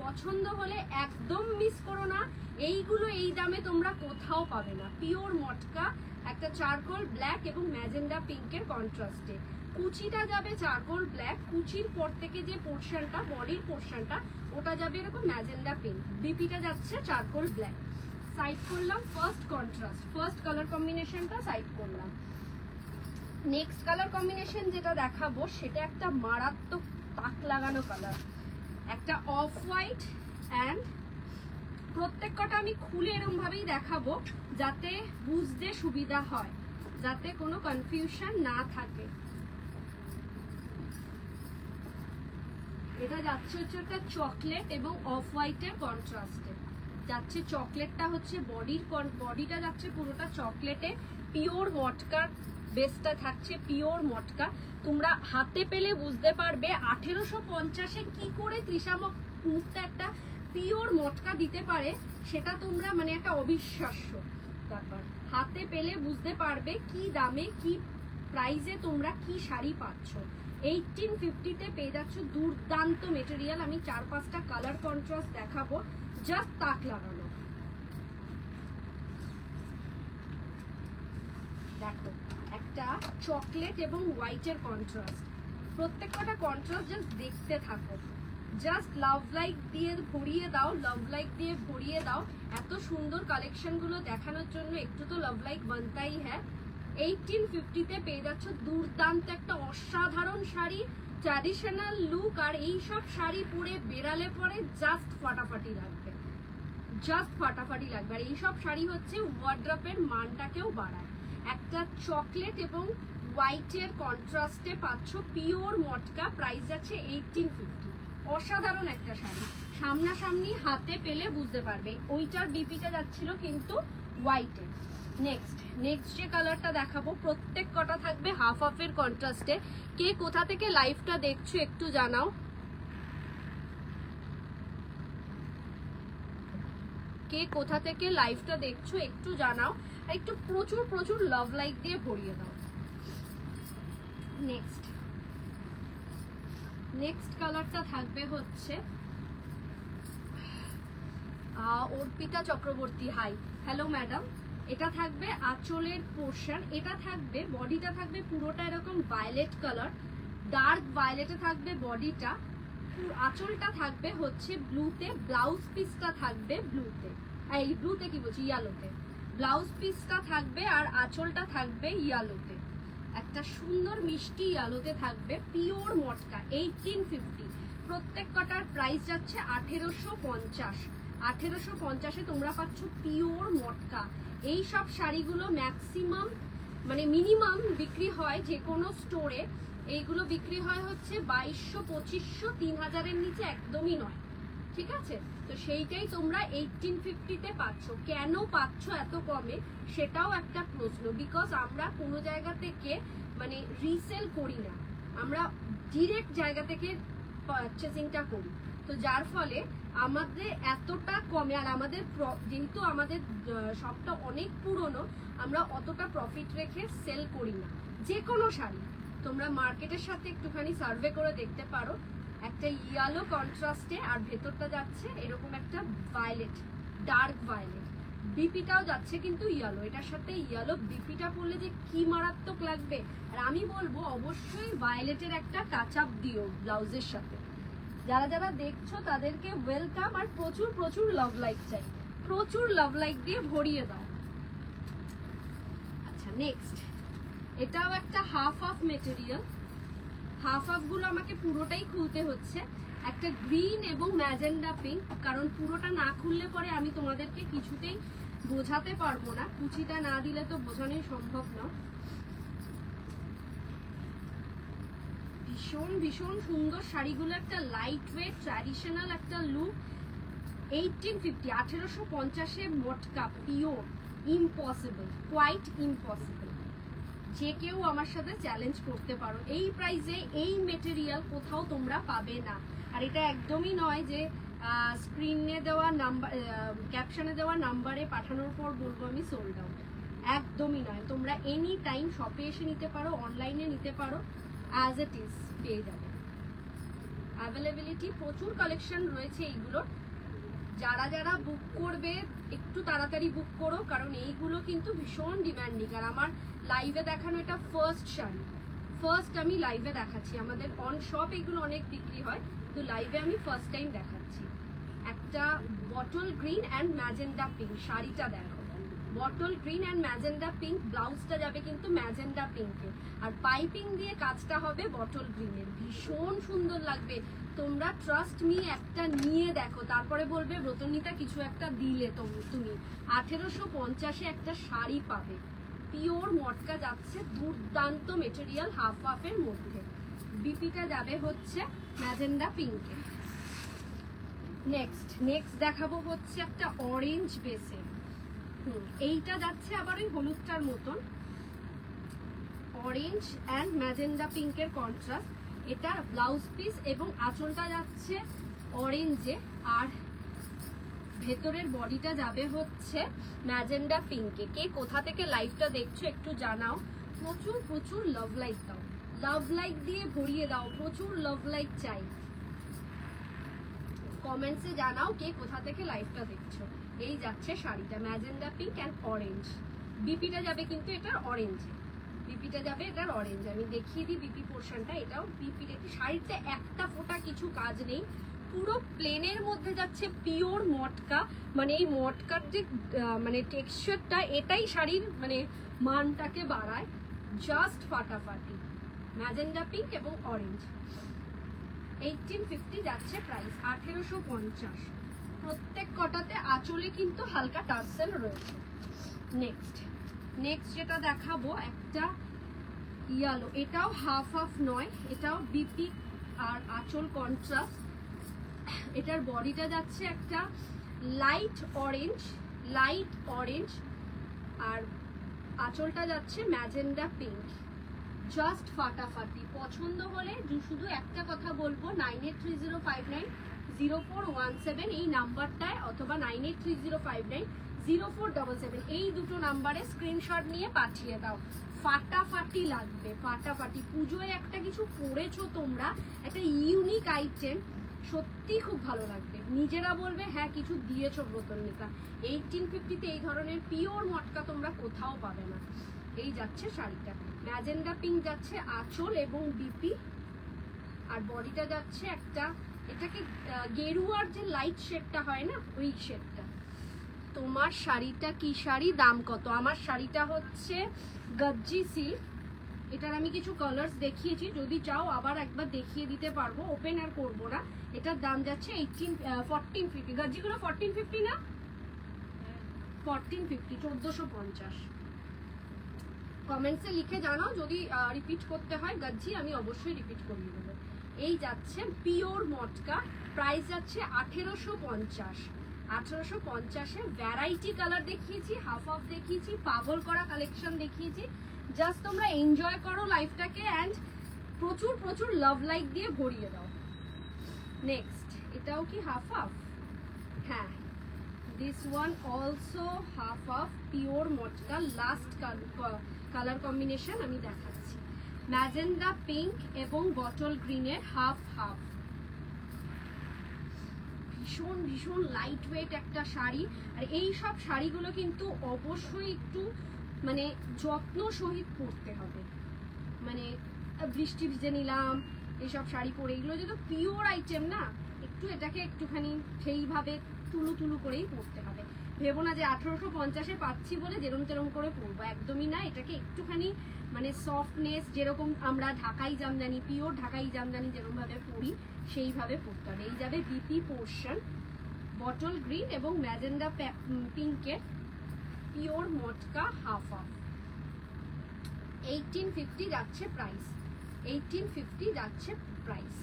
পছন্দ হলে একদম মিস করো না, এইগুলো এই দামে তোমরা কোথাও পাবে না। পিওর মটকা, একটা চারকোল ব্ল্যাক এবং ম্যাজেন্ডা পিঙ্কের কন্ট্রাস্টে। কুচিটা যাবে চারকোল ব্ল্যাক, কুচির পর থেকে যে পোর্শনটা, বডির পোর্শনটা, ওটা যাবে এরকম ম্যাজেন্ডা পিঙ্ক, বিপিটা যাচ্ছে চারকোল ব্ল্যাক। সাইড করলাম ফার্স্ট কন্ট্রাস্ট, ফার্স্ট কালার কম্বিনেশনটা সাইড করলাম। নেক্সট কালার কম্বিনেশন যেটা দেখাবো সেটা একটা মারাত্মক তাক লাগানো কালার, একটা অফ হোয়াইট অ্যান্ড প্রত্যেক কটা আমি খুলে এরকম ভাবেই দেখাবো যাতে বুঝতে সুবিধা হয়, যাতে কোনো কনফিউশন না থাকে। এটা যাচ্ছে হচ্ছে একটা চকলেট এবং অফ হোয়াইটের কন্ট্রাস্টে যাচ্ছে। চকলেটটা হচ্ছে বডিটা যাচ্ছে পুরোটা চকলেটে, পিওর মটকার বেসটা থাকছে পিওর মটকা। তোমরা হাতে পেলে বুঝতে পারবে 1850-এ কি করে তৃষা মুক্তা একটা পিওর মটকা দিতে পারে, সেটা তোমরা মানে একটা অবিশ্বাস্য ব্যাপার। হাতে পেলে বুঝতে পারবে কি দামে কি প্রাইসে তোমরা কি শাড়ি পাচ্ছ। 1850-তে পেয়ে যাচ্ছ দুর্দান্ত মেটেরিয়াল। আমি 4-5টা কালার কন্ট্রাস্ট দেখাবো, জাস্ট তাক লাগানো। দেখো একটা চকলেট এবং হোয়াইটের কন্ট্রাস্ট, প্রত্যেকটা কন্ট্রাস্ট জাস্ট দেখতে থাকো, জাস্ট লাভ লাইক দিয়ে ভরিয়ে দাও, লাভ লাইক দিয়ে ভরিয়ে দাও। এত সুন্দর কালেকশন গুলো দেখানোর জন্য একটু তো লাভ লাইক বানতাই হ্যাঁ। 1850-তে পেয়ে যাচ্ছ দুর্দান্ত একটা অসাধারণ শাড়ি, ট্র্যাডিশনাল লুক। আর এই সব শাড়ি পরে বেরালে পরে জাস্ট ফাটাফাটি লাগবে, জাস্ট ফাটাফাটি লাগবে। আর এইসব শাড়ি হচ্ছে ওয়ার্ড্রপের মানটাকেও বাড়ায়। একটা চকলেট এবং হোয়াইটের কন্ট্রাস্টে পাচ্ছ পিওর মটকা, প্রাইস যাচ্ছে 1850। অসাধারণ একটা শাড়ি, সামনাসামনি হাতে পেলে বুঝতে পারবে। ওইটার বিপিটা যাচ্ছিল কিন্তু হোয়াইটে। নেক্সট যে কালারটা দেখাবো প্রত্যেক কটা থাকবে হাফ হাফের কন্ট্রাস্টে। কে কোথা থেকে লাইভটা দেখছো একটু জানাও, কে কোথা থেকে লাইভটা দেখছো একটু জানাও, আর একটু প্রচুর প্রচুর লাভ লাইক দিয়ে ভরিয়ে দাও। নেক্সট কালারটা থাকবে হচ্ছে Arpita Chakraborty, hi, hello madam. এটা থাকবে আঁচলের পোর্শন, এটা থাকবে বডিটা থাকবে পুরোটা এরকম ভায়োলেট কালার, ডার্ক ভায়োলেটে থাকবে বডিটা, আঁচলটা থাকবে হচ্ছে ব্লুতে, ব্লাউজ পিসটা থাকবে ব্লুতে, এই ব্লুতে কি বলছি ইয়েলোতে, ব্লাউজ পিসটা থাকবে আর আঁচলটা থাকবে ইয়েলোতে, একটা সুন্দর মিষ্টি ইয়েলোতে থাকবে, পিওর মটকা। 1850, প্রত্যেক কটার প্রাইস যাচ্ছে 1850। 1850-এ তোমরা পাচ্ছ পিওর মটকা। এই সব শাড়িগুলো ম্যাক্সিমাম মানে মিনিমাম বিক্রি হয় যে কোনো স্টোরে, এইগুলো বিক্রি হয় হচ্ছে 2200, 2500, 3000-এর নিচে একদমই নয়, ঠিক আছে? তো সেইটাই তোমরা 1850-তে পাচ্ছ। কেন পাচ্ছ এত কমে সেটাও একটা প্রশ্ন, বিকজ আমরা কোনো জায়গা থেকে মানে রিসেল করি না, আমরা ডিরেক্ট জায়গা থেকে পারচেসিংটা করি। তো যার ফলে আমাদের এতটা কমে, আর আমাদের যেহেতু আমাদের শপটা অনেক পুরনো, আমরা অতটা প্রফিট রেখে সেল করি না যে কোনো শাড়ি। তোমরা মার্কেটের সাথে একটুখানি সার্ভে করে দেখতে পারো। একটা ইয়েলো কন্ট্রাস্টে আর ভেতরটা যাচ্ছে এরকম একটা ভায়োলেট, ডার্ক ভায়োলেট, বিপিটাও যাচ্ছে কিন্তু ইয়েলো, এটার সাথে ইয়েলো বিপিটা পরলে যে কি মারাত্মক লাগবে। আর আমি বলবো অবশ্যই ভায়োলেটের একটা টাচ আপ দিও ব্লাউজের সাথে। যারা যারা দেখছো তাদেরকে ওয়েলকাম, আর প্রচুর প্রচুর লাভ লাইক চাই, প্রচুর লাভ লাইক দিয়ে ভরিয়ে দাও। আচ্ছা নেক্সট, এটাও একটা half half material, half half গুলো আমাকে পুরোটাই খুলতে হচ্ছে। একটা গ্রিন এবং ম্যাজেন্ডা পিঙ্ক, কারণ পুরোটা না খুললে পরে আমি তোমাদেরকে কিছুতেই বোঝাতে পারবো না, কুচিটা না দিলে তো বোঝানোই সম্ভব না। ভীষণ ভীষণ সুন্দর শাড়িগুলো, একটা লাইট ওয়েট ট্র্যাডিশনাল একটা লুক। 1850, 1850-এ মটকা পিওর, ইম্পসিবল, কোয়াইট ইম্পসিবল। যে কেউ আমার সাথে চ্যালেঞ্জ করতে পারো, এই প্রাইসে এই মেটেরিয়াল কোথাও তোমরা পাবে না। আর এটা একদমই নয় যে স্ক্রিনে দেওয়া নাম্বার, ক্যাপশনে দেওয়া নাম্বারে পাঠানোর পর বলবো আমি সোল্ড আউট, একদমই নয়। তোমরা এনি টাইম শপে এসে নিতে পারো, অনলাইনে নিতে পারো, অ্যাজ ইট ইজ পেয়ে যাবে। অ্যাভেলেবিলিটি প্রচুর কালেকশন রয়েছে এইগুলোর। যারা যারা বুক করবে একটু তাড়াতাড়ি বুক করো, কারণ এইগুলো কিন্তু ভীষণ ডিমান্ডিং। আর আমার লাইভে দেখানো এটা ফার্স্ট শাড়ি, ফার্স্ট আমি লাইভে দেখাচ্ছি। আমাদের অন শপ এগুলো অনেক বিক্রি হয়, তো লাইভে আমি ফার্স্ট টাইম দেখাচ্ছি। একটা bottle green and magenta pink, শাড়িটা দেখো, bottle green and magenta pink, ব্লাউজটা যাবে কিন্তু ম্যাজেন্ডা পিঙ্কে, আর পাইপিং দিয়ে কাজটা হবে বটল গ্রিনের। ভীষণ সুন্দর লাগবে, তোমরা ট্রাস্ট মি একটা নিয়ে দেখো, তারপরে বলবে ব্রতনীতা কিছু একটা দিলে তুমি। 1850-এ একটা শাড়ি পাবে, পিওর মটকা যাচ্ছে, দুর্দান্ত মেটেরিয়াল, হাফ হাফের মধ্যে। বিপিটা যাবে হচ্ছে ম্যাজেন্ডা পিঙ্কে। নেক্সট দেখাবো হচ্ছে একটা অরেঞ্জ বেসে। এইটা যাচ্ছে আবার ওই হলুদটার মতন, অরেঞ্জ অ্যান্ড ম্যাজেন্ডা পিঙ্কের কন্ট্রাস্ট। এটা ব্লাউজ পিস এবং আঁচলটা যাচ্ছে অরেঞ্জে, আর ভেতরের বডিটা যাবে হচ্ছে ম্যাজেন্ডা পিঙ্কে। কে কোথা থেকে লাইভটা দেখছো একটু জানাও। প্রচুর প্রচুর লাভ লাইক দাও, লাভ লাইক দিয়ে ভরিয়ে দাও, প্রচুর লাভ লাইক চাই। কমেন্টসে জানাও কে কোথা থেকে লাইভটা দেখছো। এই যাচ্ছে শাড়িটা ম্যাজেন্ডা পিঙ্ক অ্যান্ড অরেঞ্জ। বিপিটা যাবে কিন্তু এটার অরেঞ্জে, বিপিটা যাবে এটার অরেঞ্জ। আমি দেখিয়ে দিই বিপি পোর্শনটা। এটাও বিপির শাড়িতে একটা ফোঁটা কিছু কাজ নেই, পুরো প্লেনের মধ্যে যাচ্ছে পিওর মটকা। মানে এই মটকার যে মানে টেক্সচারটা, এটাই শাড়ির মানে মানটাকে বাড়ায়। জাস্ট ফাটাফাটি ম্যাজেন্ডা পিঙ্ক এবং অরেঞ্জ। 1850 যাচ্ছে প্রাইস, 1850। প্রত্যেক কটাতে আঁচলে কিন্তু হালকা টার্সেল রয়েছে। নেক্সট যেটা দেখাবো একটা ইয়েলো, এটাও হাফ হাফ নয়, এটাও বিপি আর আঁচল কন্ট্রাস্ট। এটার বডিটা যাচ্ছে একটা লাইট অরেঞ্জ আর আঁচলটা যাচ্ছে ম্যাজেন্ডা পিঙ্ক। জাস্ট ফাটাফাটি। পছন্দ হলে শুধু একটা কথা বলবো, 9830590417 এই নাম্বারটায়, অথবা 9830590477 এই দুটো নাম্বারে স্ক্রিনশট নিয়ে পাঠিয়ে দাও। ফাটাফাটি লাগবে, ফাটাফাটি। পুজোয় একটা কিছু করেছো তোমরা, একটা ইউনিক আইটেম, সত্যি খুব ভালো লাগবে। নিজেরা বলবে হ্যাঁ কিছু দিয়েছো ব্রতনীতা। 1850-তে এই ধরনের পিওর মটকা তোমরা কোথাও পাবে না। এই যাচ্ছে শাড়িটা, ম্যাজেন্ডা পিঙ্ক যাচ্ছে আঁচল এবং বিপি, আর বডিটা যাচ্ছে একটা, এটাকে গেরুয়ার যে লাইট শেডটা হয় না, ওই শেডটা। তোমার শাড়িটা কি শাড়ি, দাম কত? আমার শাড়িটা হচ্ছে গজ্জি সিল্ক। এটার আমি কিছু কালার্স দেখিয়েছি, যদি চাও আবার একবার দেখিয়ে দিতে পারবো, ওপেন আর করবো না। এটার দাম যাচ্ছে 1450। গজ্জিগুলো 1450 না? 1450, 1450। কমেন্টসে লিখে জানাও, যদি রিপিট করতে হয় গজ্জি আমি অবশ্যই রিপিট করিয়ে দেবো। এই যাচ্ছে পিওর মটকা, প্রাইস যাচ্ছে 1850। 1850-এ ভ্যারাইটি কালার দেখিয়েছি, হাফ হাফ দেখিয়েছি, পাগল করা কালেকশন দেখিয়েছি। জাস্ট তোমরা এনজয় করো লাইফটাকে অ্যান্ড প্রচুর প্রচুর লাভ লাইক দিয়ে ভরিয়ে দাও। নেক্সট এটাও কি হাফ হাফ? হ্যাঁ, this one also half half pure মটকা। লাস্ট কালার কম্বিনেশন আমি দেখাচ্ছি, ম্যাজেন্ডা পিঙ্ক এবং বটল গ্রিনের হাফ হাফ। ভীষণ ভীষণ লাইট ওয়েট একটা শাড়ি। আর এই সব শাড়িগুলো কিন্তু অবশ্যই একটু মানে যত্ন সহিত পরতে হবে। মানে বৃষ্টি ভিজে নিলাম এইসব শাড়ি পরে, এগুলো যেহেতু পিওর আইটেম না, একটু এটাকে একটুখানি সেইভাবে তুলু তুলু করেই পরতে হবে। ভেবো না যে 1850-এ পাচ্ছি বলে যেরম তেরম করে পরবো, একদমই না। এটাকে একটুখানি মানে সফটনেস, যেরকম আমরা ঢাকাই জামদানি, পিওর ঢাকাই জামদানি যেরকম ভাবে পরি সেইভাবে পরতে হবে। এই যাবে বিপি পোর্শন, বটল গ্রিন এবং ম্যাজেন্ডা পিঙ্কের পিওর মটকা হাফ হাফ। 1850 যাচ্ছে প্রাইস, 1850 যাচ্ছে প্রাইস।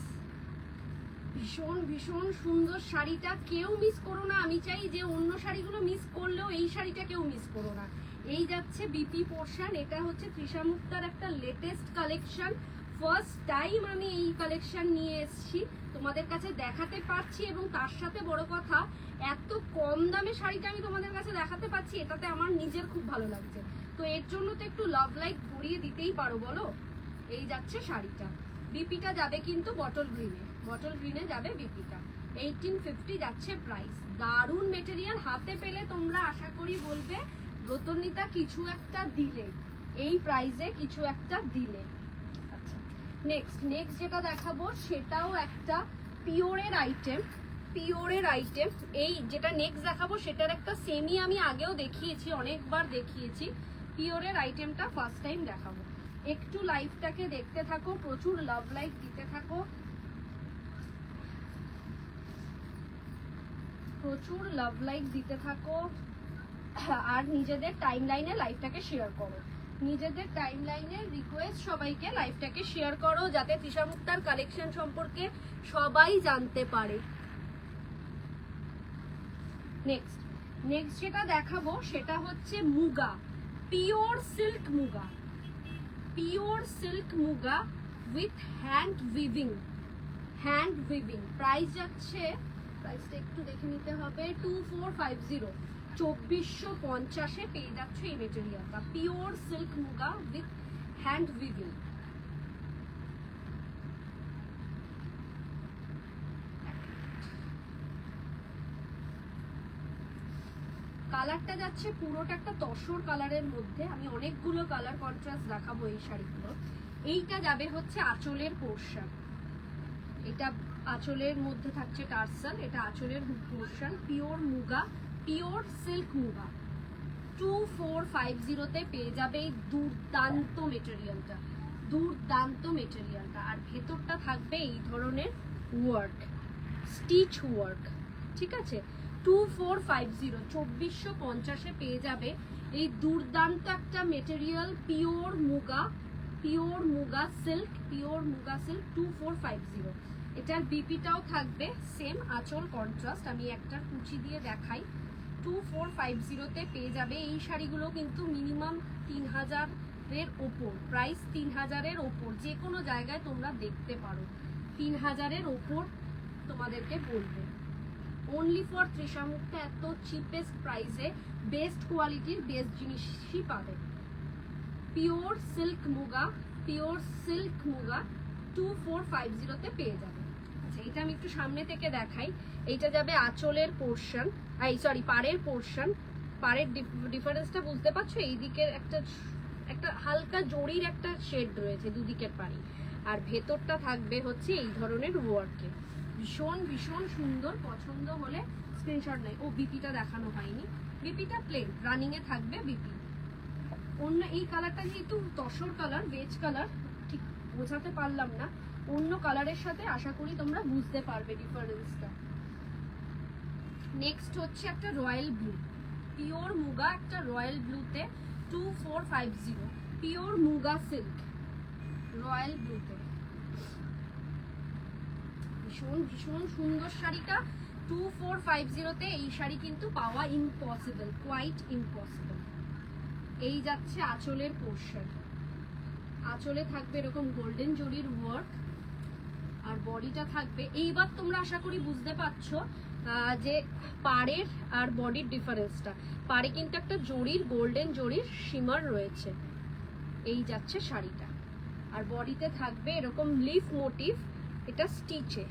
ভীষণ ভীষণ সুন্দর শাড়িটা, কেউ মিস করো না। আমি চাই যে অন্য শাড়িগুলো মিস করলেও এই শাড়িটা কেউ মিস করো না। এই যাচ্ছে বিপি পোর্শন, এটা হচ্ছে তৃষা মুক্তার একটা লেটেস্ট কালেকশন। ফার্স্ট টাইম আমি এই কালেকশন নিয়ে এসেছি, তোমাদের কাছে দেখাতে পারছি, এবং তার সাথে বড় কথা এত কম দামে শাড়িটা আমি তোমাদের কাছে দেখাতে পারছি, এটাতে আমার নিজের খুব ভালো লাগছে। তো এর জন্য তো একটু লাভ লাইক ভরিয়ে দিতেই পারো বলো। এই যাচ্ছে শাড়িটা, বিপিটা যাবে কিন্তু বটল গ্রিনে যাবে বিপিটা। 1850 যাচ্ছে প্রাইস। দারুণ মেটেরিয়াল, হাতে পেলে তোমরা আশা করি বলবে ব্রতনীতা কিছু একটা দিলে, এই প্রাইসে কিছু একটা দিলে। আচ্ছা, নেক্সট যেটা দেখাবো সেটাও একটা পিওরের আইটেম। এই যেটা নেক্সট দেখাবো সেটার একটা সেমি আমি আগেও দেখিয়েছি, অনেকবার দেখিয়েছি। পিওরের আইটেমটা ফার্স্ট টাইম দেখাবো। একটু লাইভটাকে দেখতে থাকো, প্রচুর লাভ লাইক দিতে থাকো। প্রচুর লাভ লাইক দিতে থাকো আর নিজেদের টাইম লাইনে লাইফটাকে শেয়ার করো। নিজেদের টাইম লাইনের রিকোয়েস্ট সবাইকে লাইফটাকে শেয়ার করো যাতে তৃষা মুক্তার কালেকশন সম্পর্কে সবাই জানতে পারে। নেক্সট যেটা দেখাবো সেটা হচ্ছে muga, pure silk muga, pure silk muga with hand weaving. Price যাচ্ছে, প্রাইসটা একটু দেখে নিতে হবে, 2450, 2450 পেয়ে যাচ্ছে এই মেটেরিয়ালটা, pure silk muga with hand weaving. কালারটা যাচ্ছে পুরোটা একটা তসর কালারের মধ্যে, আমি অনেকগুলো কালার কন্ট্রাস্ট দেখাবো এই শাড়িগুলো। এইটা যাবে হচ্ছে আঁচলের পোর্শন, এটা আঁচলের মধ্যে থাকছে টার্সাল, এটা আঁচলের portion, pure muga, pure silk muga. 2450 পেয়ে যাবে এই দুর্দান্ত মেটেরিয়ালটা। আর ভেতরটা থাকবে এই ধরনের ওয়ার্ক, স্টিচ ওয়ার্ক, ঠিক আছে। 2450, 2450 পেয়ে যাবে এই দুর্দান্ত একটা মেটেরিয়াল, পিওর মুগা সিল্ক, 2450। এটার বিপিটাও থাকবে সেম আঁচল কন্ট্রাস্ট, আমি একটা কুচি দিয়ে দেখাই। 2450 পেয়ে যাবে এই শাড়িগুলো, কিন্তু মিনিমাম 3000-এর ওপর, প্রাইস 3000-এর ওপর, যে কোনো জায়গায় তোমরা দেখতে পারো 3000-এর ওপর তোমাদেরকে বলবে। অনলি ফর তৃষা মুক্তা এত চিপেস্ট প্রাইসে বেস্ট কোয়ালিটির বেস্ট জিনিসই পাবে। পিওর সিল্ক মুগা 2450 পেয়ে যাবে। আচ্ছা, এটা আমি একটু সামনে থেকে দেখাই। এইটা যাবে আঁচলের পোর্শন, পাড়ের পোর্শন। পাড়ের ডিফারেন্সটা বুঝতে পারছো? এই দিকের একটা হালকা জরির একটা শেড রয়েছে দুদিকের পাড়ি, আর ভেতরটা থাকবে হচ্ছে এই ধরনের ওয়ার্কে। ভীষণ সুন্দর, পছন্দ হলে স্ক্রিনশট নেই। ও বিপিটা দেখানো হয়নি, বিপিটা প্লেন রানিং এ থাকবে বিপি। অন্য এই কালারটা যেহেতু তসর কালার, বেজ কালার, ঠিক বোঝাতে পারলাম না, অন্য কালারের সাথে আশা করি তোমরা বুঝতে পারবে ডিফারেন্সটা। নেক্সট হচ্ছে একটা রয়্যাল ব্লু, পিওর মুগা, একটা রয়্যাল ব্লুতে 2450, পিওর মুগা সিল্ক, রয়্যাল ব্লুতে। ভীষণ সুন্দর শাড়িটা। 2450-তে এই শাড়ি কিন্তু পাওয়া ইম্পসিবল, কোয়াইট ইম্পসিবল। এই যাচ্ছে আঁচলের পোর্শন, আঁচলে থাকবে এরকম গোল্ডেন জরির ওয়ার্ক, আর বডিটা থাকবে। এইবার তোমরা আশা করি বুঝতে পারছো যে পাড়ের আর বডির ডিফারেন্সটা। পাড়ে কিন্তু একটা জরির, গোল্ডেন জরির শিমার রয়েছে। এই যাচ্ছে শাড়িটা, আর বডিতে থাকবে এরকম লিফ মোটিভ, এটা স্টিচে,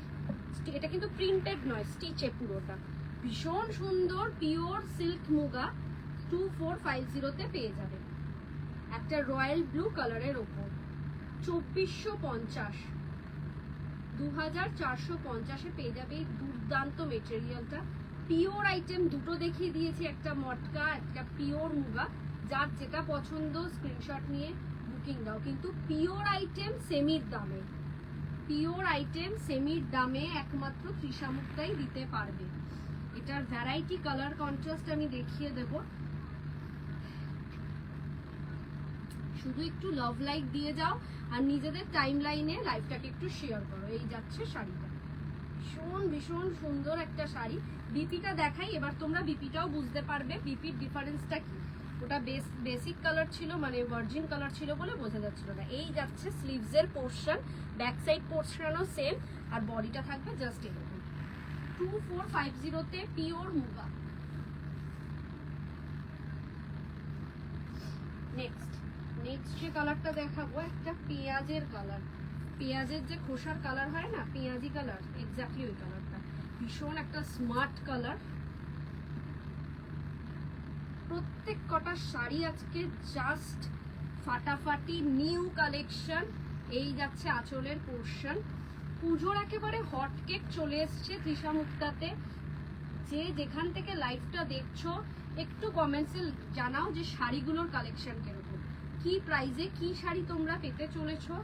এটা কিন্তু প্রিন্টেড নয়, স্টিচে পুরোটা। ভীষণ সুন্দর পিওর সিল্ক মুগা 2450-তে পেয়ে যাবে। একটা রয়্যাল ব্লু কালারের ওপর 2450, 2450-এ পেয়ে যাবে এই দুর্দান্ত মেটেরিয়ালটা। পিওর আইটেম দুটো দেখিয়ে দিয়েছি, একটা মটকা, একটা পিওর মুগা। যার যেটা পছন্দ স্ক্রিনশট নিয়ে বুকিং দাও। কিন্তু পিওর আইটেম সেমির দামে একমাত্র তৃষা মুক্তাই দিতে পারবে। এটার ভ্যারাইটি কালার কন্ট্রাস্ট আমি দেখিয়ে দেব। শুধু একটু লাভ লাইক দিয়ে যাও আর নিজেদের টাইম লাইনে লাইফটাকে একটু শেয়ার করো। এই যাচ্ছে শাড়িটা, ভীষণ সুন্দর একটা শাড়ি। বিপিটা দেখাই, এবার তোমরা বিপিটাও বুঝতে পারবে বিপির ডিফারেন্সটা কি। ওটা বেসিক কালার ছিল, মানে ভার্জিন কালার ছিল বলে বোঝা যাচ্ছিল না। এই যাচ্ছে স্লিভসের পোর্শন, ব্যাক সাইড পোর্শনও সেম, আর বডিটা থাকবে জাস্ট এরকম। 2450-তে পিওর মুগা। নেক্সট যে কালারটা দেখাবো একটা পেঁয়াজের কালার, পেঁয়াজের যে খোসার কালার হয় না, পেঁয়াজি কালার, এক্স্যাক্টলি ওই কালারটা। ভীষণ একটা স্মার্ট কালার। প্রত্যেক কটা শাড়ি আজকে জাস্ট ফাটাফাটি নিউ কালেকশন। এই যাচ্ছে আঁচলের পোর্শন। পুজোর একেবারে হট কেক চলে এসছে তৃষা মুক্তাতে। যে যেখান থেকে লাইভটা দেখছো একটু কমেন্টসে জানাও যে শাড়িগুলোর কালেকশন কিরকম, কি প্রাইসে কি শাড়ি তোমরা পেতে চলেছো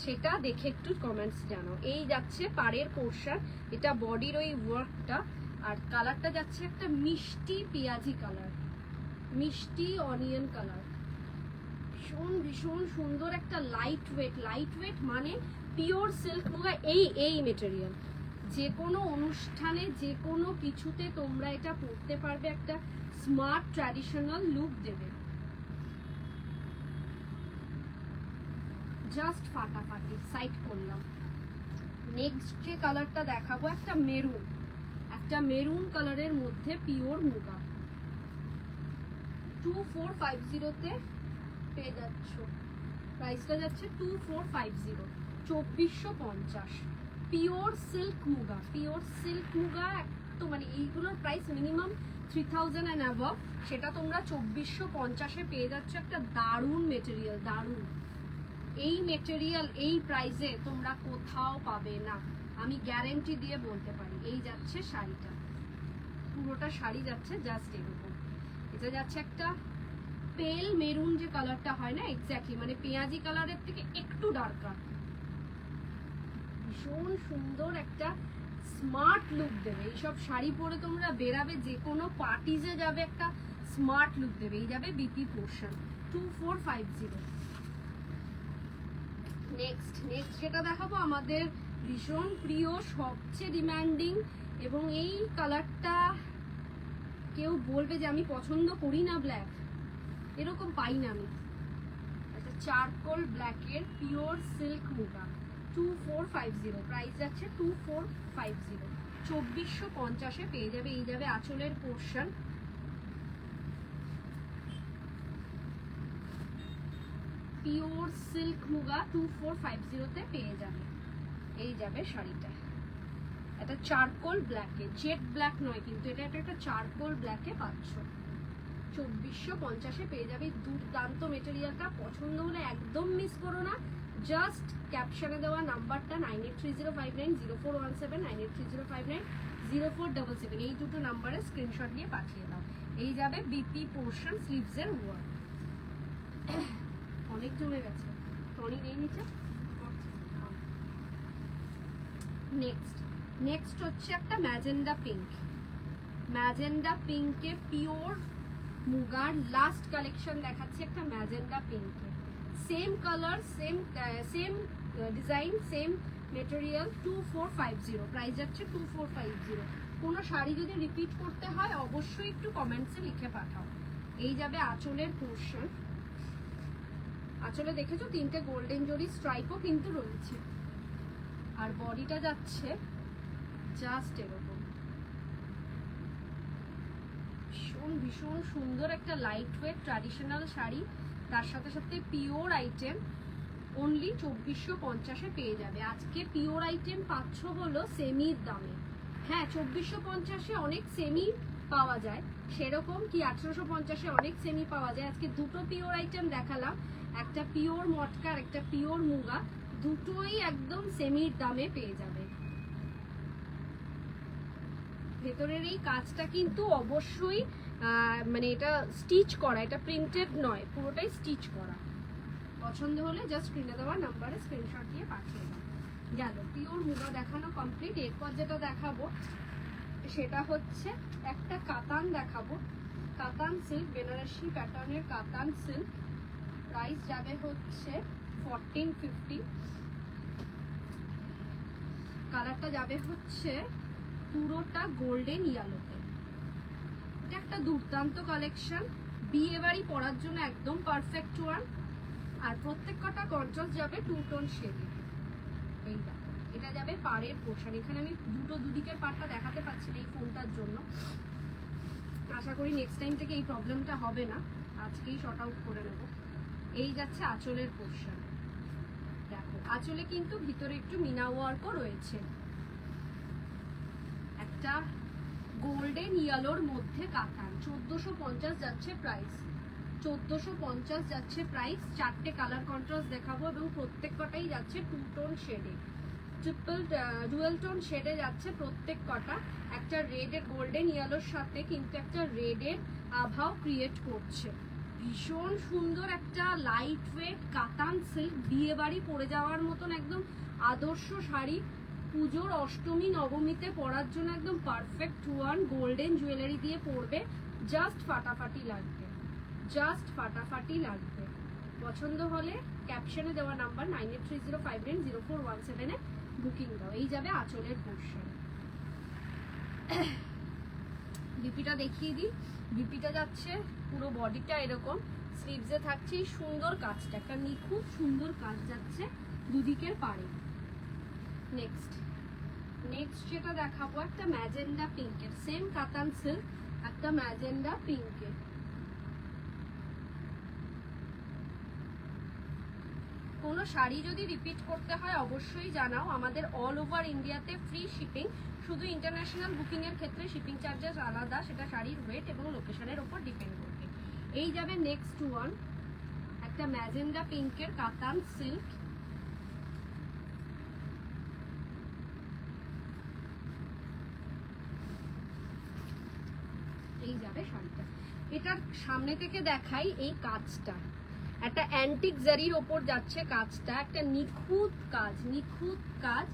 সেটা দেখে একটু কমেন্টস জানাও। এই যাচ্ছে পাড়ের পোর্শন, এটা বডির ওই ওয়ার্কটা, আর কালারটা যাচ্ছে একটা মিষ্টি পেঁয়াজি কালার, মিষ্টি অনিয়ন কালার, ভীষণ ভীষণ সুন্দর একটা লাইট ওয়েট মানে পিওর সিল্ক মুগা। এই মেটেরিয়াল যে কোনো অনুষ্ঠানে যে কোনো কিছুতে তোমরা এটা পরতে পারবে, একটা স্মার্ট ট্র্যাডিশনাল লুক দেবে, জাস্ট ফাটাফাটি। সাইড করলাম। নেক্সট যে কালারটা দেখাবো একটা মেরুন কালারের মধ্যে পিওর মুগা, 2450 পেয়ে যাচ্ছ। প্রাইসটা যাচ্ছে 2450, 2450। পিওর সিল্ক মুগা তো মানে এইগুলোর প্রাইস মিনিমাম 3000 অ্যান্ড অ্যাবভ, সেটা তোমরা 2450 পেয়ে যাচ্ছ। একটা দারুণ মেটেরিয়াল, দারুণ। এই মেটেরিয়াল এই প্রাইসে তোমরা কোথাও পাবে না, আমি গ্যারেন্টি দিয়ে বলতে পারি। এই যাচ্ছে শাড়িটা, পুরোটা শাড়ি যাচ্ছে জাস্ট এরকম। এটা যাচ্ছে একটা পেল মেরুন যে কালারটা হয় না, এক্স্যাক্টলি মানে পেঁয়াজি কালারের থেকে একটু ডার্কার, ভীষণ সুন্দর একটা স্মার্ট লুক দেবে। এইসব শাড়ি পরে তোমরা বেরাবে, যে কোনো পার্টিজে যাবে, একটা স্মার্ট লুক দেবে। এই যাবে বিপি পোর্শন, 2450। নেক্সট যেটা দেখাবো আমাদের ভীষণ প্রিয়, সবচেয়ে ডিমান্ডিং, এবং এই কালারটা কেউ বলবে যে আমি পছন্দ করি না ব্ল্যাক, এরকম পাই না আমি। একটা চারকোল ব্ল্যাকের পিওর সিল্ক মুগা, 2450, প্রাইস যাচ্ছে 2450, 2450 পেয়ে যাবে। এই যাবে আঁচলের পোর্শন, পিওর সিল্ক মুগা 2450 পেয়ে যাবে। এই যাবে শাড়িটা, এটা চারকোল ব্ল্যাকে, জেড ব্ল্যাক নয় কিন্তু, এটা একটা চারকোল ব্ল্যাকে পাচ্ছ, 2450 পেয়ে যাবে। দুর্দান্ত মেটেরিয়ালটা, পছন্দ হলে একদম মিস করো না। জাস্ট ক্যাপশনে দেওয়া নাম্বারটা 9830590417, 9830590477, এই দুটো নাম্বারে স্ক্রিনশট নিয়ে পাঠিয়ে দাও। এই যাবে বিপি পোর্শন, স্লিভসের ওয়ার্ক। অনেক জমে গেছে, টনি নেই নিচে। নেক্সট হচ্ছে একটা ম্যাজেন্ডা পিঙ্কে পিওর মুগার লাস্ট কালেকশন দেখাচ্ছি, একটা ম্যাজেন্ডা পিঙ্কে, same colour, same design, same material, 2450, price যাচ্ছে 2450। কোনো শাড়ি যদি রিপিট করতে হয় অবশ্যই একটু কমেন্টসে লিখে পাঠাও। এই যাবে আঁচলের পোর্শন, আঁচলে দেখেছো 3টে গোল্ডেন জরি স্ট্রাইপও কিন্তু রয়েছে, আর বডিটা যাচ্ছে জাস্ট এরকম। ভীষণ সুন্দর একটা লাইট ওয়েট ট্র্যাডিশনাল শাড়ি, তার সাথে সাথে পিওর আইটেম, অনলি 2450 পেয়ে যাবে। আজকে পিওর আইটেম পাচ্ছ হলো সেমির দামে। হ্যাঁ, 2450 অনেক সেমি পাওয়া যায়, সেরকম কি 1850 অনেক সেমি পাওয়া যায়। আজকে দুটো পিওর আইটেম দেখালাম, একটা পিওর মটকা আর একটা পিওর মুগা, দুটোই একদম সেমির দামে পেয়ে যাবে। ভেতরের এই কাজটা কিন্তু অবশ্যই মানে এটা স্টিচ করা, এটা প্রিন্টেড নয়, পুরোটাই স্টিচ করা। পছন্দ হলে জাস্ট স্ক্রিনে দেওয়া নাম্বারে স্ক্রিনশট দিয়ে পাঠিয়ে দাও। গেল পিওর মুগা দেখানো কমপ্লিট। এরপর যেটা দেখাবো সেটা হচ্ছে একটা কাতান দেখাবো, কাতান সিল্ক, বেনারসি প্যাটার্নের কাতান সিল্ক। প্রাইস যাবে হচ্ছে 1450। কালারটা যাবে হচ্ছে পুরোটা গোল্ডেন ইয়েলোতে। এটা একটা দুর্দান্ত কালেকশন, বিয়ে বাড়ি পরার জন্য একদম পারফেক্ট ওয়ান। আর প্রত্যেক কটা কন্ট্রাস্ট যাবে 2 টোন শেডে। এই দেখো, এটা যাবে পাড়ের পোর্শন। এখানে আমি দুদিকের পাড়টা দেখাতে পাচ্ছি না এই ফোনটার জন্য, আশা করি নেক্সট টাইম থেকে এই প্রবলেমটা হবে না, আজকেই শর্ট আউট করে নেব। এই যাচ্ছে আঁচলের পোর্শন, দেখো আঁচলে কিন্তু ভিতরে একটু মিনা ওয়ার্কও রয়েছে। একটা গোল্ডেন ইয়েলোর মধ্যে কাতান, 1450 যাচ্ছে প্রাইস, 1450 যাচ্ছে প্রাইস। 4টে কালার কন্ট্রাস্ট দেখাবো এবং প্রত্যেক কটাই যাচ্ছে 2 টোন শেডে, ডুয়েল টোন শেডে যাচ্ছে প্রত্যেক কটা। একটা রেডের গোল্ডেন ইয়েলোর সাথে কিন্তু একটা রেডের আভাও ক্রিয়েট করছে। ভীষণ সুন্দর একটা লাইট ওয়েট কাতান সিল্ক, বিয়ে বাড়ি পরে যাওয়ার মতন একদম আদর্শ শাড়ি, পুজোর অষ্টমী নবমীতে পরার জন্য একদম পারফেক্ট ওয়ান। গোল্ডেন জুয়েলারি দিয়ে পরবে, জাস্ট ফাটাফাটি লাগবে, জাস্ট ফাটাফাটি লাগবে। পছন্দ হলে ক্যাপশনে দেওয়া নাম্বার 9830590417 এ বুকিং দাও। এই যাবে আঁচলের পোর্শন। বিপিটা দেখিয়ে দিই। বিপিটা যাচ্ছে পুরো বডিটা এরকম, স্লিভসে থাকছে এই সুন্দর কাজটা, একটা নিখুঁত সুন্দর কাজ যাচ্ছে দুদিকের পাড়ে। নেক্সট যেটা দেখাবো একটা ম্যাজেন্ডা পিঙ্কের, সেম কাতান সিল্ক, একটা ম্যাজেন্ডা পিঙ্কের। কোনো শাড়ি যদি রিপিট করতে হয় অবশ্যই জানাও, আমাদের অল ওভার ইন্ডিয়াতে ফ্রি শিপিং, শুধু ইন্টারন্যাশনাল বুকিং এর ক্ষেত্রে শিপিং চার্জেস আলাদা, সেটা শাড়ির ওয়েট এবং লোকেশনের উপর ডিপেন্ড করবে। এই যাবে নেক্সট ওয়ান, একটা ম্যাজেন্ডা পিঙ্কের কাতান সিল্ক। এই যাবে শাড়িটা। এটার সামনে থেকে দেখাই এই কাজটা, একটা অ্যান্টিক জারির ওপর যাচ্ছে কাজটা, একটা নিখুঁত কাজ, নিখুঁত কাজ।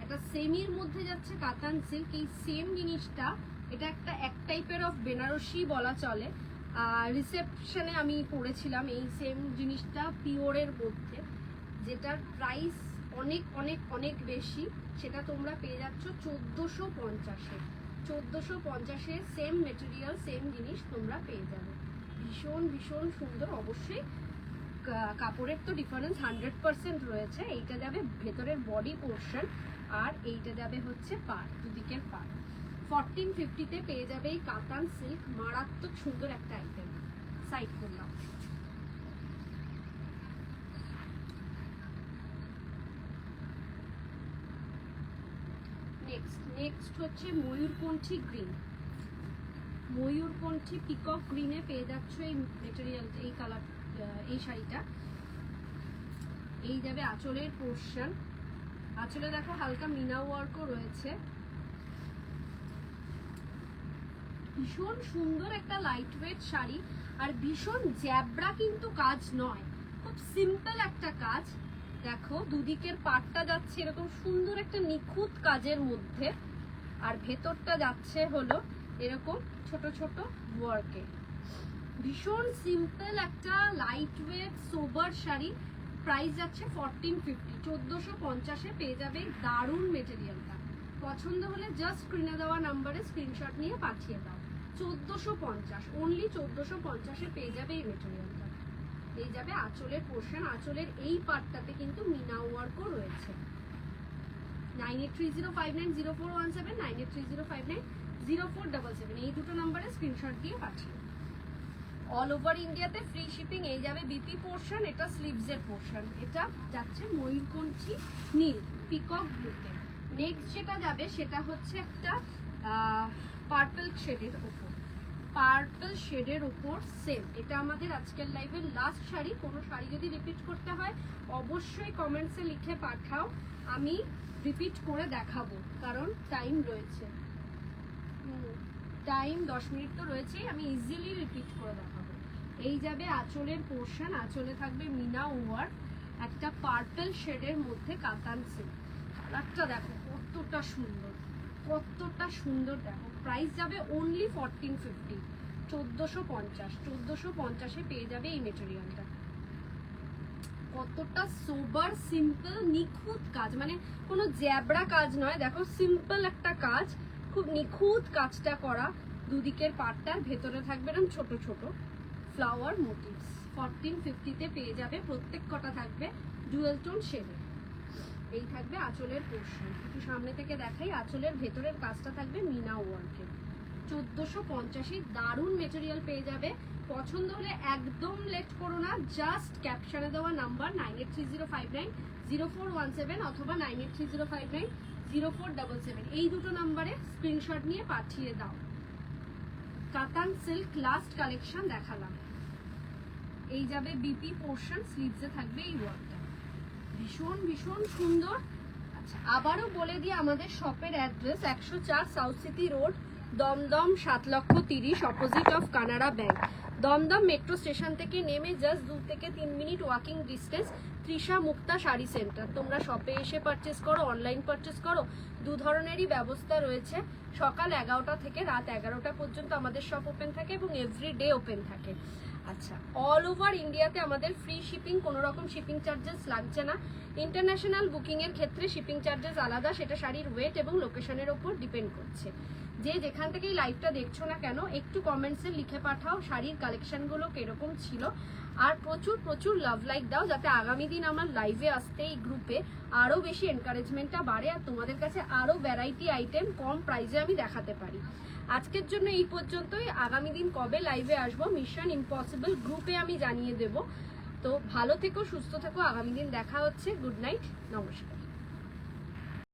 একটা সেমির মধ্যে যাচ্ছে কাতান সিল্ক। এই সেম জিনিসটা, এটা একটা এক টাইপের অফ বেনারসি বলা চলে। রিসেপশনে আমি পরেছিলাম এই সেম জিনিসটা পিওরের মধ্যে, যেটার প্রাইস অনেক অনেক অনেক বেশি, সেটা তোমরা পেয়ে যাচ্ছ 1450-এ। 1450-এ সেম মেটেরিয়াল সেম জিনিস তোমরা পেয়ে যাবে। ভীষণ ভীষণ সুন্দর। অবশ্যই কাপড়ের তো ডিফারেন্স 100% রয়েছে। এইটা যাবে ভেতরের বডি পোর্শন, আর এইটা যাবে হচ্ছে পাড়, দুদিকের পাড়। 1450-তে পেয়ে যাবে এই কাতান সিল্ক, মারাত্মক সুন্দর একটা আইটেম। সাইড করলাম। নেক্সট হচ্ছে ময়ূরকণ্ঠী গ্রিন, ময়ূরকণ্ঠী পিকক গ্রিনে পেয়ে যাচ্ছ এই মেটেরিয়াল, এই কালার, এই শাড়িটা। এই যাবে আঁচলের পোর্শন। আঁচলে দেখো হালকা মিনা ওয়ার্কও রয়েছে। ভীষণ সুন্দর একটা লাইট ওয়েট শাড়ি, আর ভীষণ জ্যাবরা কিন্তু কাজ নয়, খুব সিম্পল একটা কাজ। দেখো দুদিকের পাটটা যাচ্ছে এরকম সুন্দর একটা নিখুঁত কাজের মধ্যে, আর ভেতরটা যাচ্ছে হলো এরকম ছোট ছোট ওয়ার্কে। ভীষণ সিম্পল একটা লাইট ওয়েট সোবার শাড়ি। প্রাইস যাচ্ছে 1450, 1450-এ পেয়ে যাবে দারুণ মেটেরিয়ালটা। পছন্দ হলে জাস্ট স্ক্রিনে দেওয়া নাম্বারে স্ক্রিনশট নিয়ে পাঠিয়ে দাও। 1450, অনলি 1450-এ পেয়ে যাবে এই মেটেরিয়ালটা। এই যাবে আঁচলের পোর্শন। আঁচলের এই পার্টটাতে কিন্তু মিনা ওয়ার্কও রয়েছে। 9830590417, 9830590477, এই দুটো নাম্বারে স্ক্রিনশট দিয়ে পাঠিয়ে। অল ওভার ইন্ডিয়াতে ফ্রি শিপিং। এই যাবে বিপি পোর্শন, এটা স্লিভসের পোর্শন। এটা যাচ্ছে ময়ূরকণ্ঠী নীল পিকক ব্লুতে। নেক্সট যেটা যাবে সেটা হচ্ছে একটা পার্পল শেডের ওপর, পার্পল শেডের উপর সেম। এটা আমাদের আজকের লাইভের লাস্ট শাড়ি। কোনো শাড়ি যদি রিপিট করতে হয় অবশ্যই কমেন্টসে লিখে পাঠাও, আমি রিপিট করে দেখাবো, কারণ টাইম রয়েছে, টাইম 10 মিনিট তো রয়েছেই, আমি ইজিলি রিপিট করে দেখাবো। এই যাবে আঁচলের পোর্শন। আঁচলে থাকবে মিনা ওয়ার্ক, একটা পার্পল শেডের মধ্যে কাতান সিল্ক। কালারটা দেখো কতটা সুন্দর, কতটা সুন্দর দেখো। প্রাইস যাবে অনলি 1450, 1450, 1450-এ পেয়ে যাবে এই মেটেরিয়ালটা। কতটা সোবার সিম্পল নিখুঁত কাজ, মানে কোনো জ্যাবরা কাজ নয়। দেখো সিম্পল একটা কাজ, খুব নিখুঁত কাজটা করা। দুদিকের পাটটার ভেতরে থাকবে এরকম ছোট ছোট ফ্লাওয়ার মোটিভস। 1450-তে পেয়ে যাবে। প্রত্যেক কটা থাকবে ডুয়েল টোন শেডে। এই থাকবে আঁচলের পোর্শন। একটু সামনে থেকে দেখাই, আঁচলের ভেতরের কাজটা থাকবে মিনা ওয়ার্কে। 1450-এ দারুণ মেটেরিয়াল পেয়ে যাবে। পছন্দ হলে একদম লেট করো না, জাস্ট ক্যাপশনে দেওয়া নাম্বার 9830590417 অথবা 9830590477, এই দুটো নাম্বারে স্ক্রিনশট নিয়ে পাঠিয়ে দাও। কাতান সিল্ক লাস্ট কালেকশন দেখালাম। এই যাবে বিপি পোর্শন, স্লিভসে থাকবে এই ওয়ার্কটা। ভীষণ ভীষণ সুন্দর। আচ্ছা আবারও বলে দিই আমাদের শপের address 104 south city road, Dumdum 7,30,000, opposite of Canara bank. Dumdum metro station থেকে নেমে জাস্ট 2 থেকে 3 minute walking distance Trisha Mukta sari centre. তোমরা শপে এসে পারচেস করো, অনলাইন পারচেস করো, দু ধরনেরই ব্যবস্থা রয়েছে। সকাল 11টা থেকে রাত 11টা পর্যন্ত আমাদের শপ ওপেন থাকে এবং এভরিডে ওপেন থাকে। আচ্ছা, অল ওভার ইন্ডিয়াতে আমাদের ফ্রি শিপিং, কোনো রকম শিপিং চার্জেস লাগছে না। ইন্টারন্যাশনাল বুকিংয়ের ক্ষেত্রে শিপিং চার্জেস আলাদা, সেটা শাড়ির ওয়েট এবং লোকেশনের ওপর ডিপেন্ড করছে। যে যেখান থেকেই লাইভটা দেখছো না কেন একটু কমেন্টসে লিখে পাঠাও শাড়ির কালেকশনগুলো কিরকম ছিল, আর প্রচুর প্রচুর লাভ লাইক দাও, যাতে আগামী দিন আমার লাইভে আসতে এই গ্রুপে আরও বেশি এনকারেজমেন্টটা বাড়ে আর তোমাদের কাছে আরও ভ্যারাইটি আইটেম কম প্রাইসে আমি দেখাতে পারি। আজকের জন্য এই পর্যন্তই। আগামী দিন কবে লাইভে আসবো মিশন ইম্পসিবল গ্রুপে আমি জানিয়ে দেব। তো ভালো থেকো, সুস্থ থেকো, আগামী দিন দেখা হচ্ছে। গুড নাইট, নমস্কার।